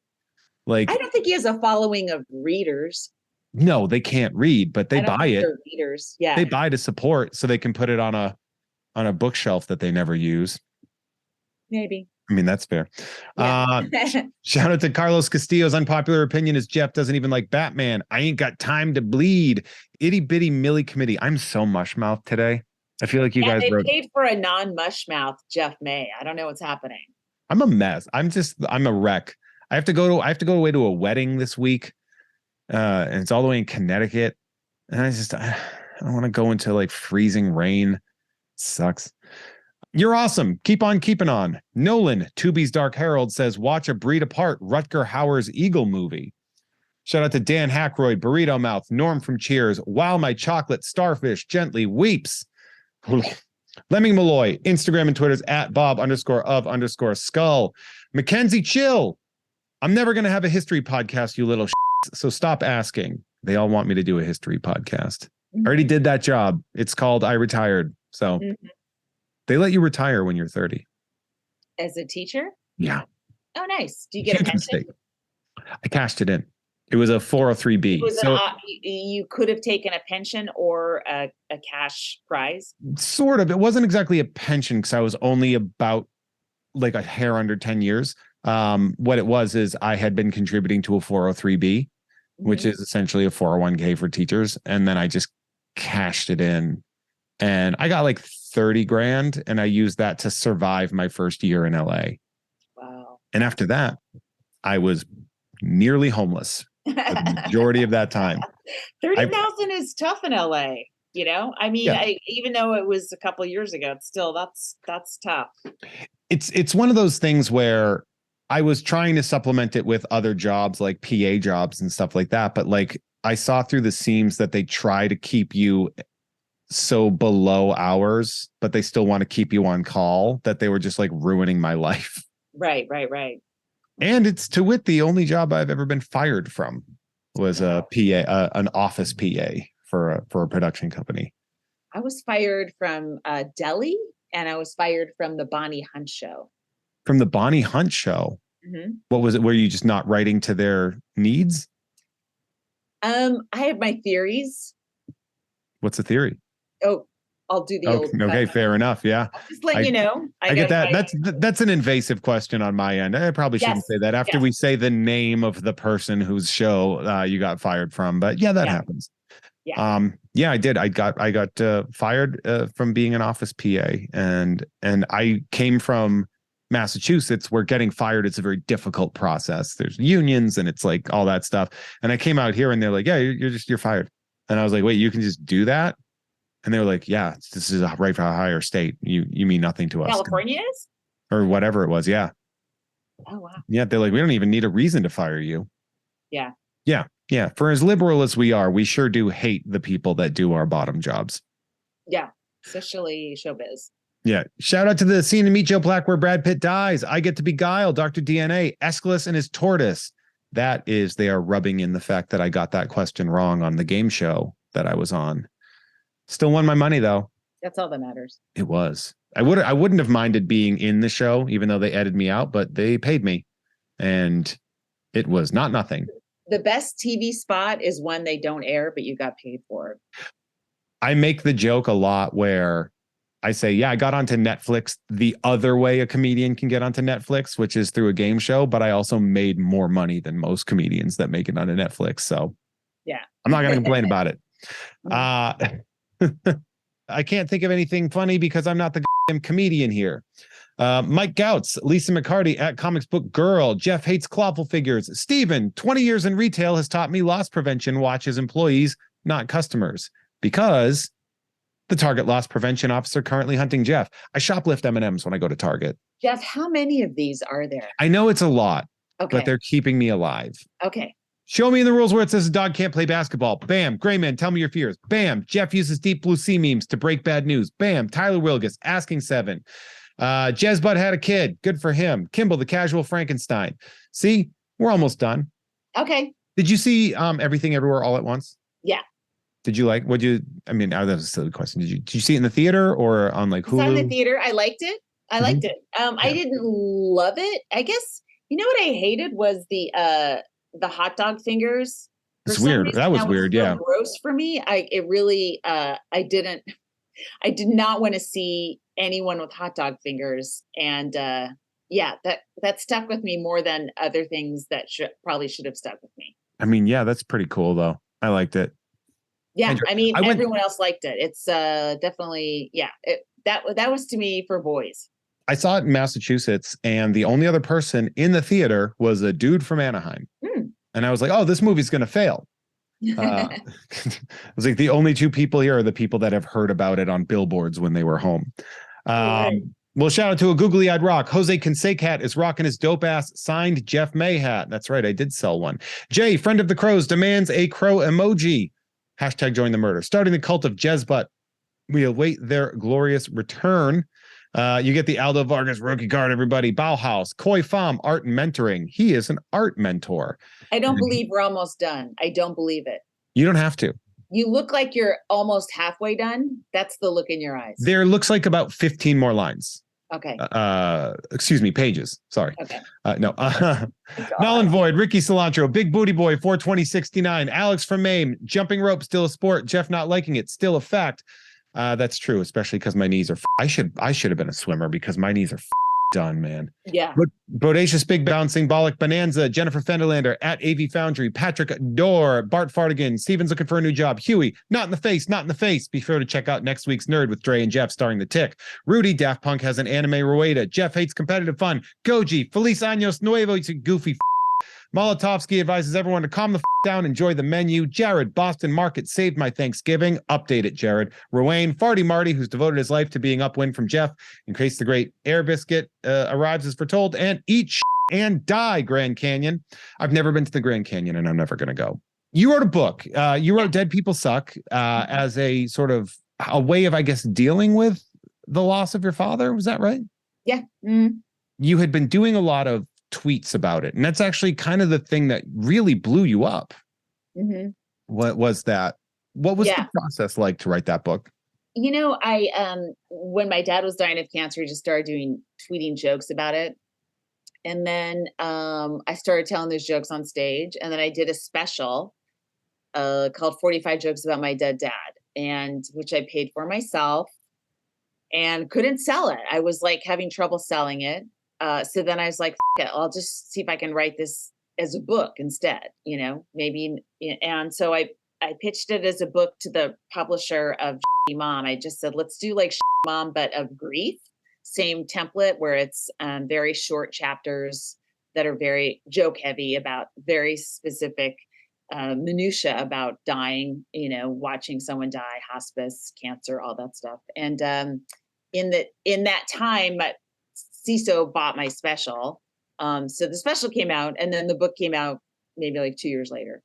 I don't think he has a following of readers. No, they can't read, but they buy it. Readers, yeah. They buy to support, so they can put it on a bookshelf that they never use. Maybe. I mean, that's fair. Yeah. Shout out to Carlos Castillo's unpopular opinion is Jeff doesn't even like Batman. I ain't got time to bleed. Itty bitty Millie committee. I'm so mush mouth today. I feel like you guys paid for a non-mush mouth Jeff May. I don't know what's happening. I'm a mess. I'm a wreck. I have to go away to a wedding this week. And it's all the way in Connecticut. And I don't want to go into freezing rain. Sucks. You're awesome. Keep on keeping on. Nolan, Tubi's Dark Herald, says, watch A Breed Apart, Rutger Hauer's Eagle movie. Shout out to Dan Hackroyd, Burrito Mouth, Norm from Cheers, Wow My Chocolate, Starfish, Gently Weeps. Lemming Malloy, Instagram and Twitter's at Bob_of_skull. Mackenzie Chill. I'm never going to have a history podcast, you little so stop asking. They all want me to do a history podcast. I already did that job. It's called I Retired. So they let you retire when you're 30. As a teacher? Yeah. Oh, nice. Do you get a pension? I cashed it in. It was a 403B. So you could have taken a pension or a cash prize. Sort of. It wasn't exactly a pension because I was only about like a hair under 10 years. What it was is I had been contributing to a 403B, which is essentially a 401k for teachers. And then I just cashed it in and I got like 30 grand and I used that to survive my first year in LA. Wow. And after that, I was nearly homeless the majority of that time. 30,000 is tough in LA. You know, I mean, even though it was a couple of years ago, it's still that's tough. It's one of those things where I was trying to supplement it with other jobs like PA jobs and stuff like that. But like I saw through the seams that they try to keep you so below hours, but they still want to keep you on call, that they were just like ruining my life. Right. And it's to wit the only job I've ever been fired from was a PA, an office PA for a production company. I was fired from Delhi, and I was fired from the Bonnie Hunt Show. From the Bonnie Hunt Show? What was it? Were you just not writing to their needs? I have my theories. What's the theory? Oh, I'll do the old. Okay, fair enough. Yeah. Just let you know. I get that. That's an invasive question on my end. I probably shouldn't say that after we say the name of the person whose show you got fired from. But yeah, that happens. Yeah. I did. I got fired from being an office PA, and I came from Massachusetts, where getting fired, it's a very difficult process. There's unions and it's like all that stuff. And I came out here and they're like, yeah, you're fired. And I was like, wait, you can just do that? And they were like, yeah, this is a right for a higher state. You mean nothing to us. California is? Or whatever it was. Yeah. Oh, wow. Yeah. They're like, we don't even need a reason to fire you. Yeah. Yeah. Yeah. For as liberal as we are, we sure do hate the people that do our bottom jobs. Yeah. Especially showbiz. Yeah. Shout out to the Scene and Meet Joe Black where Brad Pitt dies. I get to beguile Dr. DNA, Aeschylus and his tortoise. That is, they are rubbing in the fact that I got that question wrong on the game show that I was on. Still won my money though. That's all that matters. It was. I wouldn't have minded being in the show, even though they edited me out, but they paid me. And it was not nothing. The best TV spot is one they don't air, but you got paid for it. I make the joke a lot where I say, yeah, I got onto Netflix the other way a comedian can get onto Netflix, which is through a game show, but I also made more money than most comedians that make it onto Netflix. So yeah, I'm not going to complain about it. I can't think of anything funny because I'm not the goddamn comedian here. Mike Gouts, Lisa McCarty at Comics Book Girl, Jeff hates clawful figures. Steven, 20 years in retail has taught me loss prevention watches employees, not customers, because the Target loss prevention officer currently hunting Jeff. I shoplift M&Ms when I go to Target. Jeff, how many of these are there? I know it's a lot, okay, but they're keeping me alive. Okay. Show me in the rules where it says a dog can't play basketball. Bam. Gray Man, tell me your fears. Bam. Jeff uses Deep Blue Sea memes to break bad news. Bam. Tyler Wilgus, asking 7. Jezbud had a kid. Good for him. Kimball, the casual Frankenstein. See, we're almost done. Okay. Did you see Everything Everywhere All at Once? Yeah. Did you like, that was a silly question. Did you see it in the theater or on like Hulu? It's on the theater. I liked it. I didn't love it. I guess, you know what I hated was the hot dog fingers. It's weird. That was weird. Yeah. Gross for me. I did not want to see anyone with hot dog fingers. And that stuck with me more than other things that probably should have stuck with me. I mean, yeah, that's pretty cool though. I liked it. Yeah. I mean, everyone else liked it. It's definitely, that was to me for boys. I saw it in Massachusetts and the only other person in the theater was a dude from Anaheim. And I was like, oh, this movie's going to fail. I was like, the only 2 people here are the people that have heard about it on billboards when they were home. Right. Well, shout out to a googly-eyed rock. Jose Cansecat is rocking his dope-ass signed Jeff May hat. That's right, I did sell one. Jay, friend of the crows, demands a crow emoji. Hashtag join the murder. Starting the cult of Jezbutt. We await their glorious return. You get the Aldo Vargas rookie card, everybody. Bauhaus, Koi Pham, art and mentoring. He is an art mentor. I don't believe we're almost done. I don't believe it. You don't have to. You look like you're almost halfway done. That's the look in your eyes. There looks like about 15 more lines. Okay. Excuse me, pages. Sorry. Okay. No. Null and Void, Ricky Cilantro, Big Booty Boy, 42069, Alex from Maine, jumping rope, still a sport. Jeff not liking it, still a fact. That's true, especially because my knees are. I should have been a swimmer because my knees are done, man. Yeah. Bodacious Big Bouncing Bollock Bonanza, Jennifer Fenderlander at AV Foundry, Patrick Dorr, Bart Fartigan, Steven's looking for a new job, Huey, not in the face, not in the face. Be sure to check out next week's Nerd with Dre and Jeff starring The Tick. Rudy, Daft Punk has an anime Rueda. Jeff hates competitive fun. Goji, Feliz Años Nuevo, you goofy Molotovsky advises everyone to calm the down, enjoy the menu. Jared, Boston Market saved my Thanksgiving. Update it, Jared. Rowan, Farty Marty, who's devoted his life to being upwind from Jeff, in case the great air biscuit arrives as foretold, and eat and die, Grand Canyon. I've never been to the Grand Canyon, and I'm never going to go. You wrote a book. You wrote Dead People Suck as a sort of a way of, I guess, dealing with the loss of your father. Was that right? Yeah. Mm. You had been doing a lot of tweets about it, and that's actually kind of the thing that really blew you up. Mm-hmm. What was that? What was the process like to write that book? You know, I when my dad was dying of cancer, I just started tweeting jokes about it, and then I started telling those jokes on stage, and then I did a special called 45 Jokes About My Dead Dad, and which I paid for myself and couldn't sell it. I was like having trouble selling it. So then I was like, it, I'll just see if I can write this as a book instead, you know, maybe. And so I pitched it as a book to the publisher of Mom. I just said, let's do like Mom, but of grief. Same template where it's very short chapters that are very joke heavy about very specific minutia about dying, you know, watching someone die, hospice, cancer, all that stuff. And in that time, CISO bought my special. So the special came out, and then the book came out maybe like 2 years later.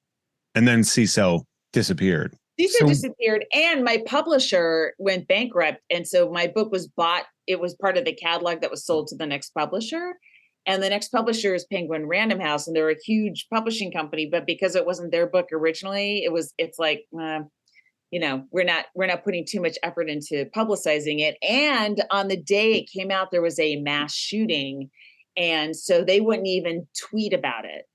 And then CISO disappeared. CISO disappeared, and my publisher went bankrupt. And so my book was bought. It was part of the catalog that was sold to the next publisher. And the next publisher is Penguin Random House, and they're a huge publishing company. But because it wasn't their book originally, it's like, you know, we're not putting too much effort into publicizing it. And on the day it came out, there was a mass shooting. And so they wouldn't even tweet about it,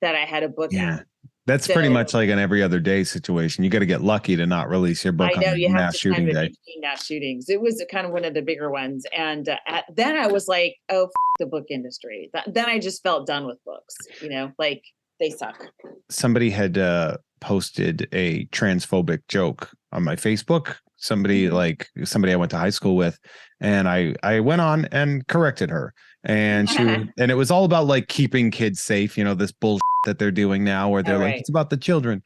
that I had a book out. That's pretty much like an every other day situation. You got to get lucky to not release your book on mass shooting day. Mass shootings. It was kind of one of the bigger ones. And then I was like, oh, the book industry. Then I just felt done with books, you know, like they suck. Somebody had posted a transphobic joke on my Facebook. Somebody I went to high school with, and I went on and corrected her. And and it was all about like keeping kids safe, you know, this bullshit that they're doing now where they're it's about the children.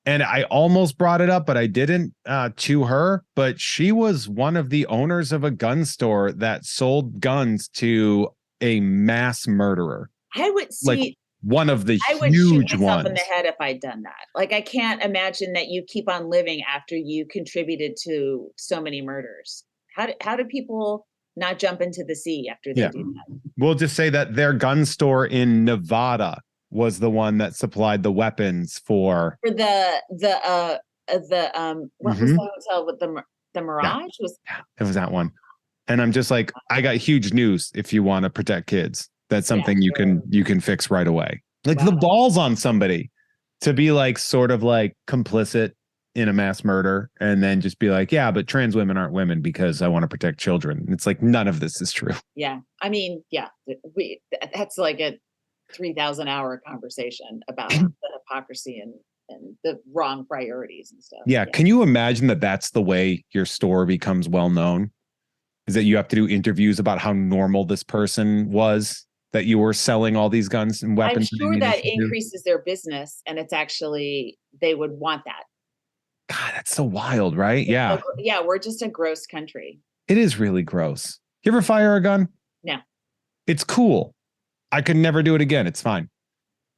And I almost brought it up, but I didn't to her. But she was one of the owners of a gun store that sold guns to a mass murderer. I would see. Like, one of the I would huge shoot myself ones in the head if I'd done that. Like, I can't imagine that you keep on living after you contributed to so many murders. How do people not jump into the sea after they do that? We'll just say that their gun store in Nevada was the one that supplied the weapons for the what was the hotel with the Mirage? It was that one. And I'm just like, I got huge news if you want to protect kids. That's something you can fix right away. Like the balls on somebody to be like sort of like complicit in a mass murder and then just be like, yeah, but trans women aren't women because I want to protect children. It's like none of this is true. Yeah. I mean, that's like a 3,000 hour conversation about the hypocrisy and the wrong priorities and stuff. Yeah. Can you imagine that that's the way your store becomes well known? Is that you have to do interviews about how normal this person was, that you were selling all these guns and weapons? I'm sure that increases their business, and it's actually, they would want that. God, that's so wild, right? Yeah. Yeah, we're just a gross country. It is really gross. You ever fire a gun? No. It's cool. I could never do it again. It's fine.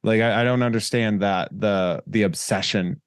Like I don't understand that the obsession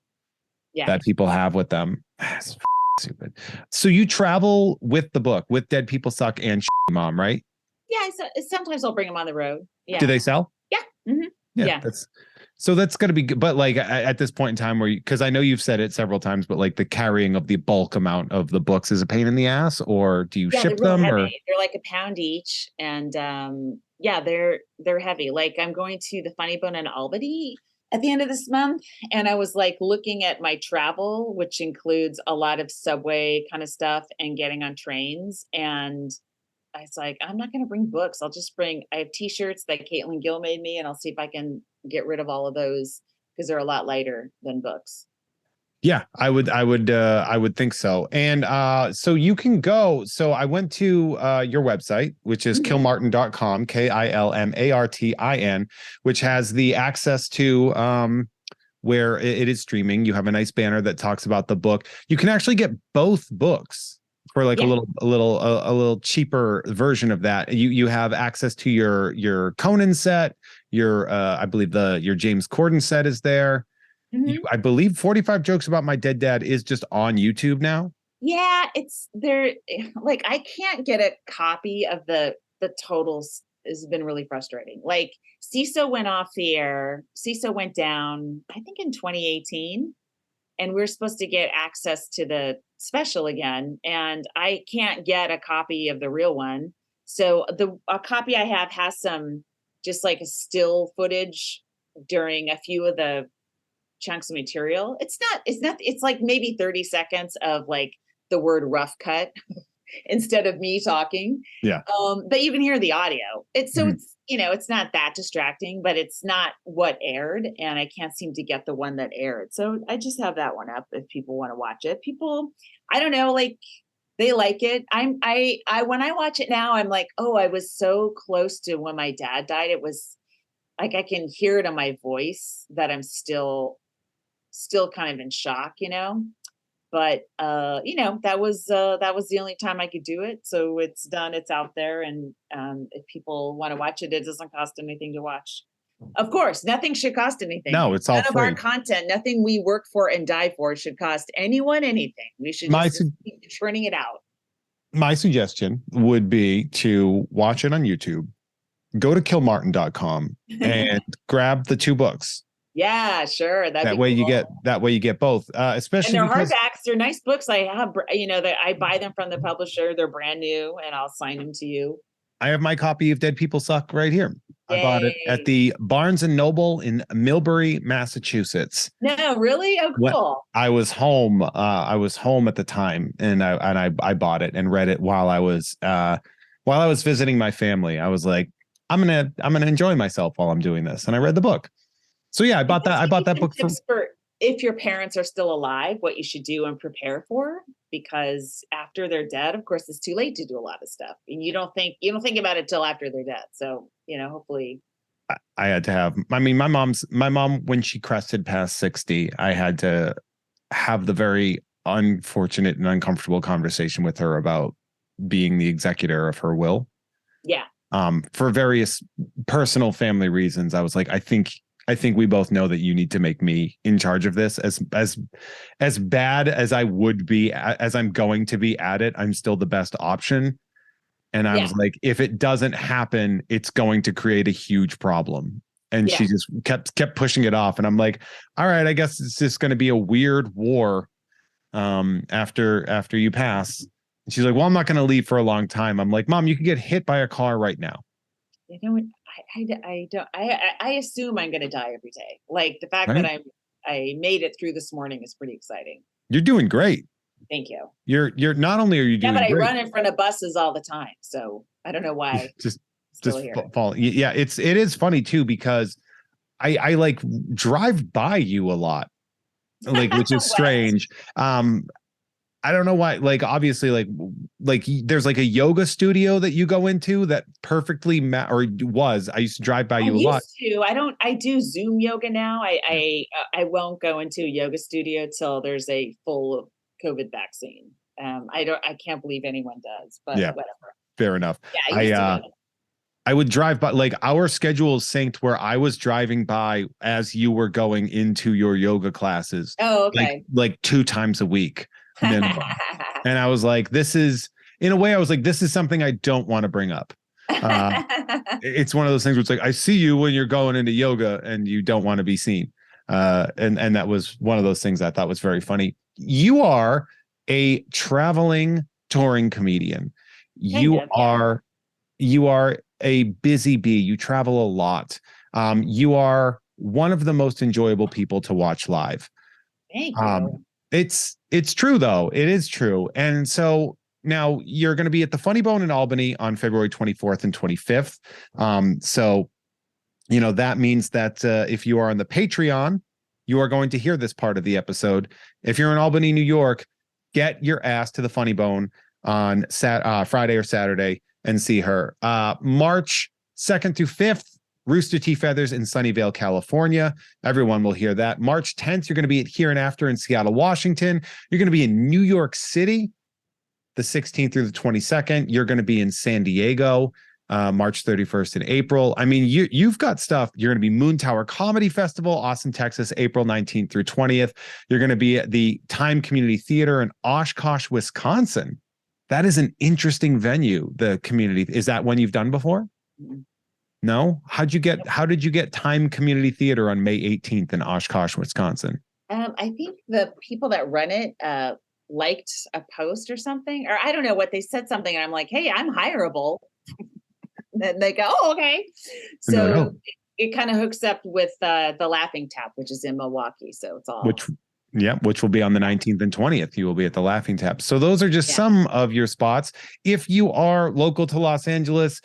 that people have with them. It's stupid. So you travel with the book with Dead People Suck and Mom, right? Yeah, sometimes I'll bring them on the road. Yeah. Do they sell? Yeah. Mm-hmm. Yeah. That's going to be good. But like at this point in time where because I know you've said it several times, but like the carrying of the bulk amount of the books is a pain in the ass, or do you ship them? Heavy. Or they're like a pound each. And they're heavy. Like I'm going to the Funny Bone in Albany at the end of this month. And I was like looking at my travel, which includes a lot of subway kind of stuff and getting on trains. And I was like, I'm not going to bring books. I have t-shirts that Caitlin Gill made me, and I'll see if I can get rid of all of those because they're a lot lighter than books. yeah, I would think so. And so you can go. So I went to your website, which is kilmartin.com, KILMARTIN, which has the access to where it is streaming. You have a nice banner that talks about the book. You can actually get both books for like a little cheaper version of that. You have access to your Conan set, your I believe your James Corden set is there. I believe 45 Jokes About My Dead Dad is just on YouTube now. Yeah, it's there. Like I can't get a copy of the totals. Has been really frustrating. Like CISO went off the air. CISO went down, I think in 2018. And we're supposed to get access to the special again. And I can't get a copy of the real one. So a copy I have has some just like a still footage during a few of the chunks of material. It's like maybe 30 seconds of like the word rough cut instead of me talking. Yeah. But you can hear the audio. It's it's not that distracting, but it's not what aired, and I can't seem to get the one that aired. So I just have that one up if people want to watch it. People, I don't know, like they like it. I when I watch it now, I'm like, oh, I was so close to when my dad died. It was like I can hear it in my voice that I'm still kind of in shock, But that was the only time I could do it. So it's done, it's out there, and if people want to watch it, it doesn't cost anything to watch. Of course, nothing should cost anything. No, it's all None free. of our content, nothing we work for and die for should cost anyone anything. We should just keep churning it out. My suggestion would be to watch it on YouTube, go to kilmartin.com and grab the two books. Yeah, sure. That way you get both. Especially and they're hardbacks. They're nice books. I have, that I buy them from the publisher. They're brand new, and I'll sign them to you. I have my copy of Dead People Suck right here. Yay. I bought it at the Barnes and Noble in Millbury, Massachusetts. No, really? Oh, cool. When I was home. I was home at the time, and I bought it and read it while I was visiting my family. I was like, I'm gonna enjoy myself while I'm doing this, and I read the book. So yeah, I bought that book for if your parents are still alive, what you should do and prepare for, because after they're dead, of course, it's too late to do a lot of stuff, and you don't think about it till after they're dead. So hopefully. I had to have. I mean, my mom when she crested past 60, I had to have the very unfortunate and uncomfortable conversation with her about being the executor of her will. Yeah. For various personal family reasons, I was like, I think we both know that you need to make me in charge of this. As bad as I would be, as I'm going to be at it, I'm still the best option. And I was like, if it doesn't happen, it's going to create a huge problem. And she just kept pushing it off. And I'm like, all right, I guess it's just going to be a weird war after you pass. And she's like, well, I'm not going to leave for a long time. I'm like, Mom, you can get hit by a car right now. You know what? I assume I'm going to die every day. Like the fact that I made it through this morning is pretty exciting. You're doing great. Thank you. You're not only are you doing but I great, run in front of buses all the time. So I don't know why. just fall. Yeah. It is funny too, because I like drive by you a lot, like, which is strange. I don't know why, like, obviously, like there's like a yoga studio that you go into that perfectly I used to drive by you a lot. I do Zoom yoga now. I won't go into a yoga studio till there's a full COVID vaccine. I can't believe anyone does, but whatever. fair enough. Yeah, I used to go. I would drive by, like our schedule is synced where I was driving by as you were going into your yoga classes, Oh, okay. like 2 times a week minimum. And I was like, this is, in a way, I was like, this is something I don't want to bring up. It's one of those things where it's like, I see you when you're going into yoga and you don't want to be seen. And that was one of those things I thought was very funny. You are a traveling touring comedian. You are a busy bee. You travel a lot. You are one of the most enjoyable people to watch live. Thank you. It's true though. It is true. And so now you're going to be at the Funny Bone in Albany on February 24th and 25th. So, you know, that means that if you are on the Patreon, you are going to hear this part of the episode. If you're in Albany, New York, get your ass to the Funny Bone on Friday or Saturday and see her. March 2nd through 5th, Rooster Tea Feathers in Sunnyvale, California. Everyone will hear that. March 10th, you're going to be at Here and After in Seattle, Washington. You're going to be in New York City, the 16th through the 22nd. You're going to be in San Diego, March 31st in April. I mean, you've got stuff. You're going to be Moon Tower Comedy Festival, Austin, Texas, April 19th through 20th. You're going to be at the Time Community Theater in Oshkosh, Wisconsin. That is an interesting venue. The community, is that one you've done before? Mhm. No? How did you get Time Community Theater on May 18th in Oshkosh, Wisconsin? I think the people that run it liked a post or something, or I don't know what they said something, and I'm like, hey, I'm hireable. And they go, oh, okay. So it kind of hooks up with the Laughing Tap, which is in Milwaukee. So it's all which will be on the 19th and 20th. You will be at the Laughing Tap. So those are just some of your spots. If you are local to Los Angeles,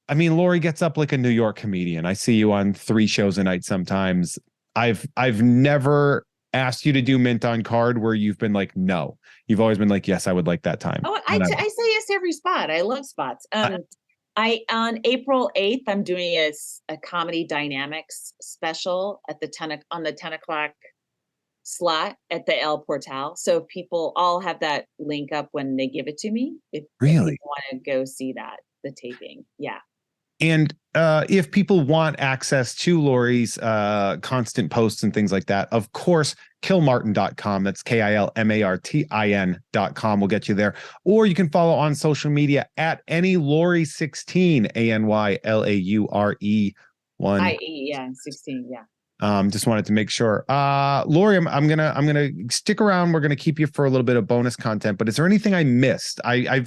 I mean, Laurie gets up like a New York comedian. I see you on 3 shows a night sometimes. I've never asked you to do Mint on Card where you've been like, no. You've always been like, yes, I would like that time. Oh, I say yes to every spot. I love spots. I on April 8th, I'm doing a comedy dynamics special at the 10 o'clock slot at the El Portal. So people all have that link up when they give it to me. If people want to go see that, the taping. Yeah. And if people want access to Laurie's constant posts and things like that, of course, Kilmartin.com. That's KILMARTIN.com will get you there. Or you can follow on social media at AnyLaurie16, ANYLAURE1. Yeah, 16. Yeah. Just wanted to make sure. Laurie, I'm gonna stick around. We're gonna keep you for a little bit of bonus content. But is there anything I missed? I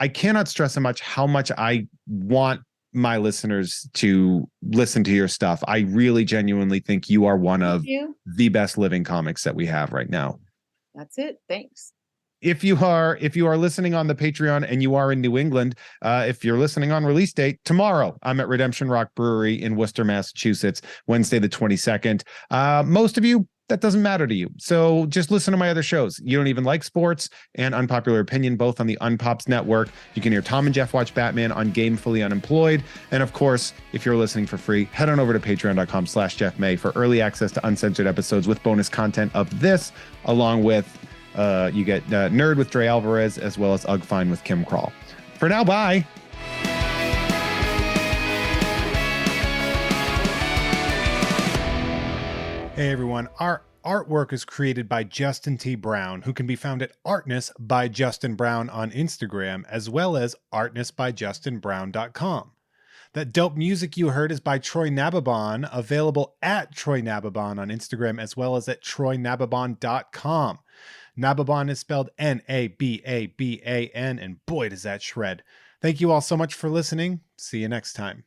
cannot stress so much how much I want my listeners to listen to your stuff. I really genuinely think you are one of the best living comics that we have right now. That's it. Thanks. If you are listening on the Patreon and you are in New England, if you're listening on release date, tomorrow I'm at Redemption Rock Brewery in Worcester, Massachusetts, Wednesday the 22nd. Most of you, that doesn't matter to you. So just listen to my other shows. You Don't Even Like Sports and Unpopular Opinion, both on the Unpops Network. You can hear Tom and Jeff Watch Batman on Gamefully Unemployed. And of course, if you're listening for free, head on over to patreon.com/JeffMay for early access to uncensored episodes with bonus content of this, along with you get Nerd with Dre Alvarez, as well as Ugg Fine with Kim Crawl. For now, bye. Hey everyone, our artwork is created by Justin T. Brown, who can be found at Artness by Justin Brown on Instagram, as well as artnessbyjustinbrown.com. That dope music you heard is by Troy Nababon, available at Troy Nababon on Instagram, as well as at troynababon.com. Nababon is spelled Nababan, and boy, does that shred. Thank you all so much for listening. See you next time.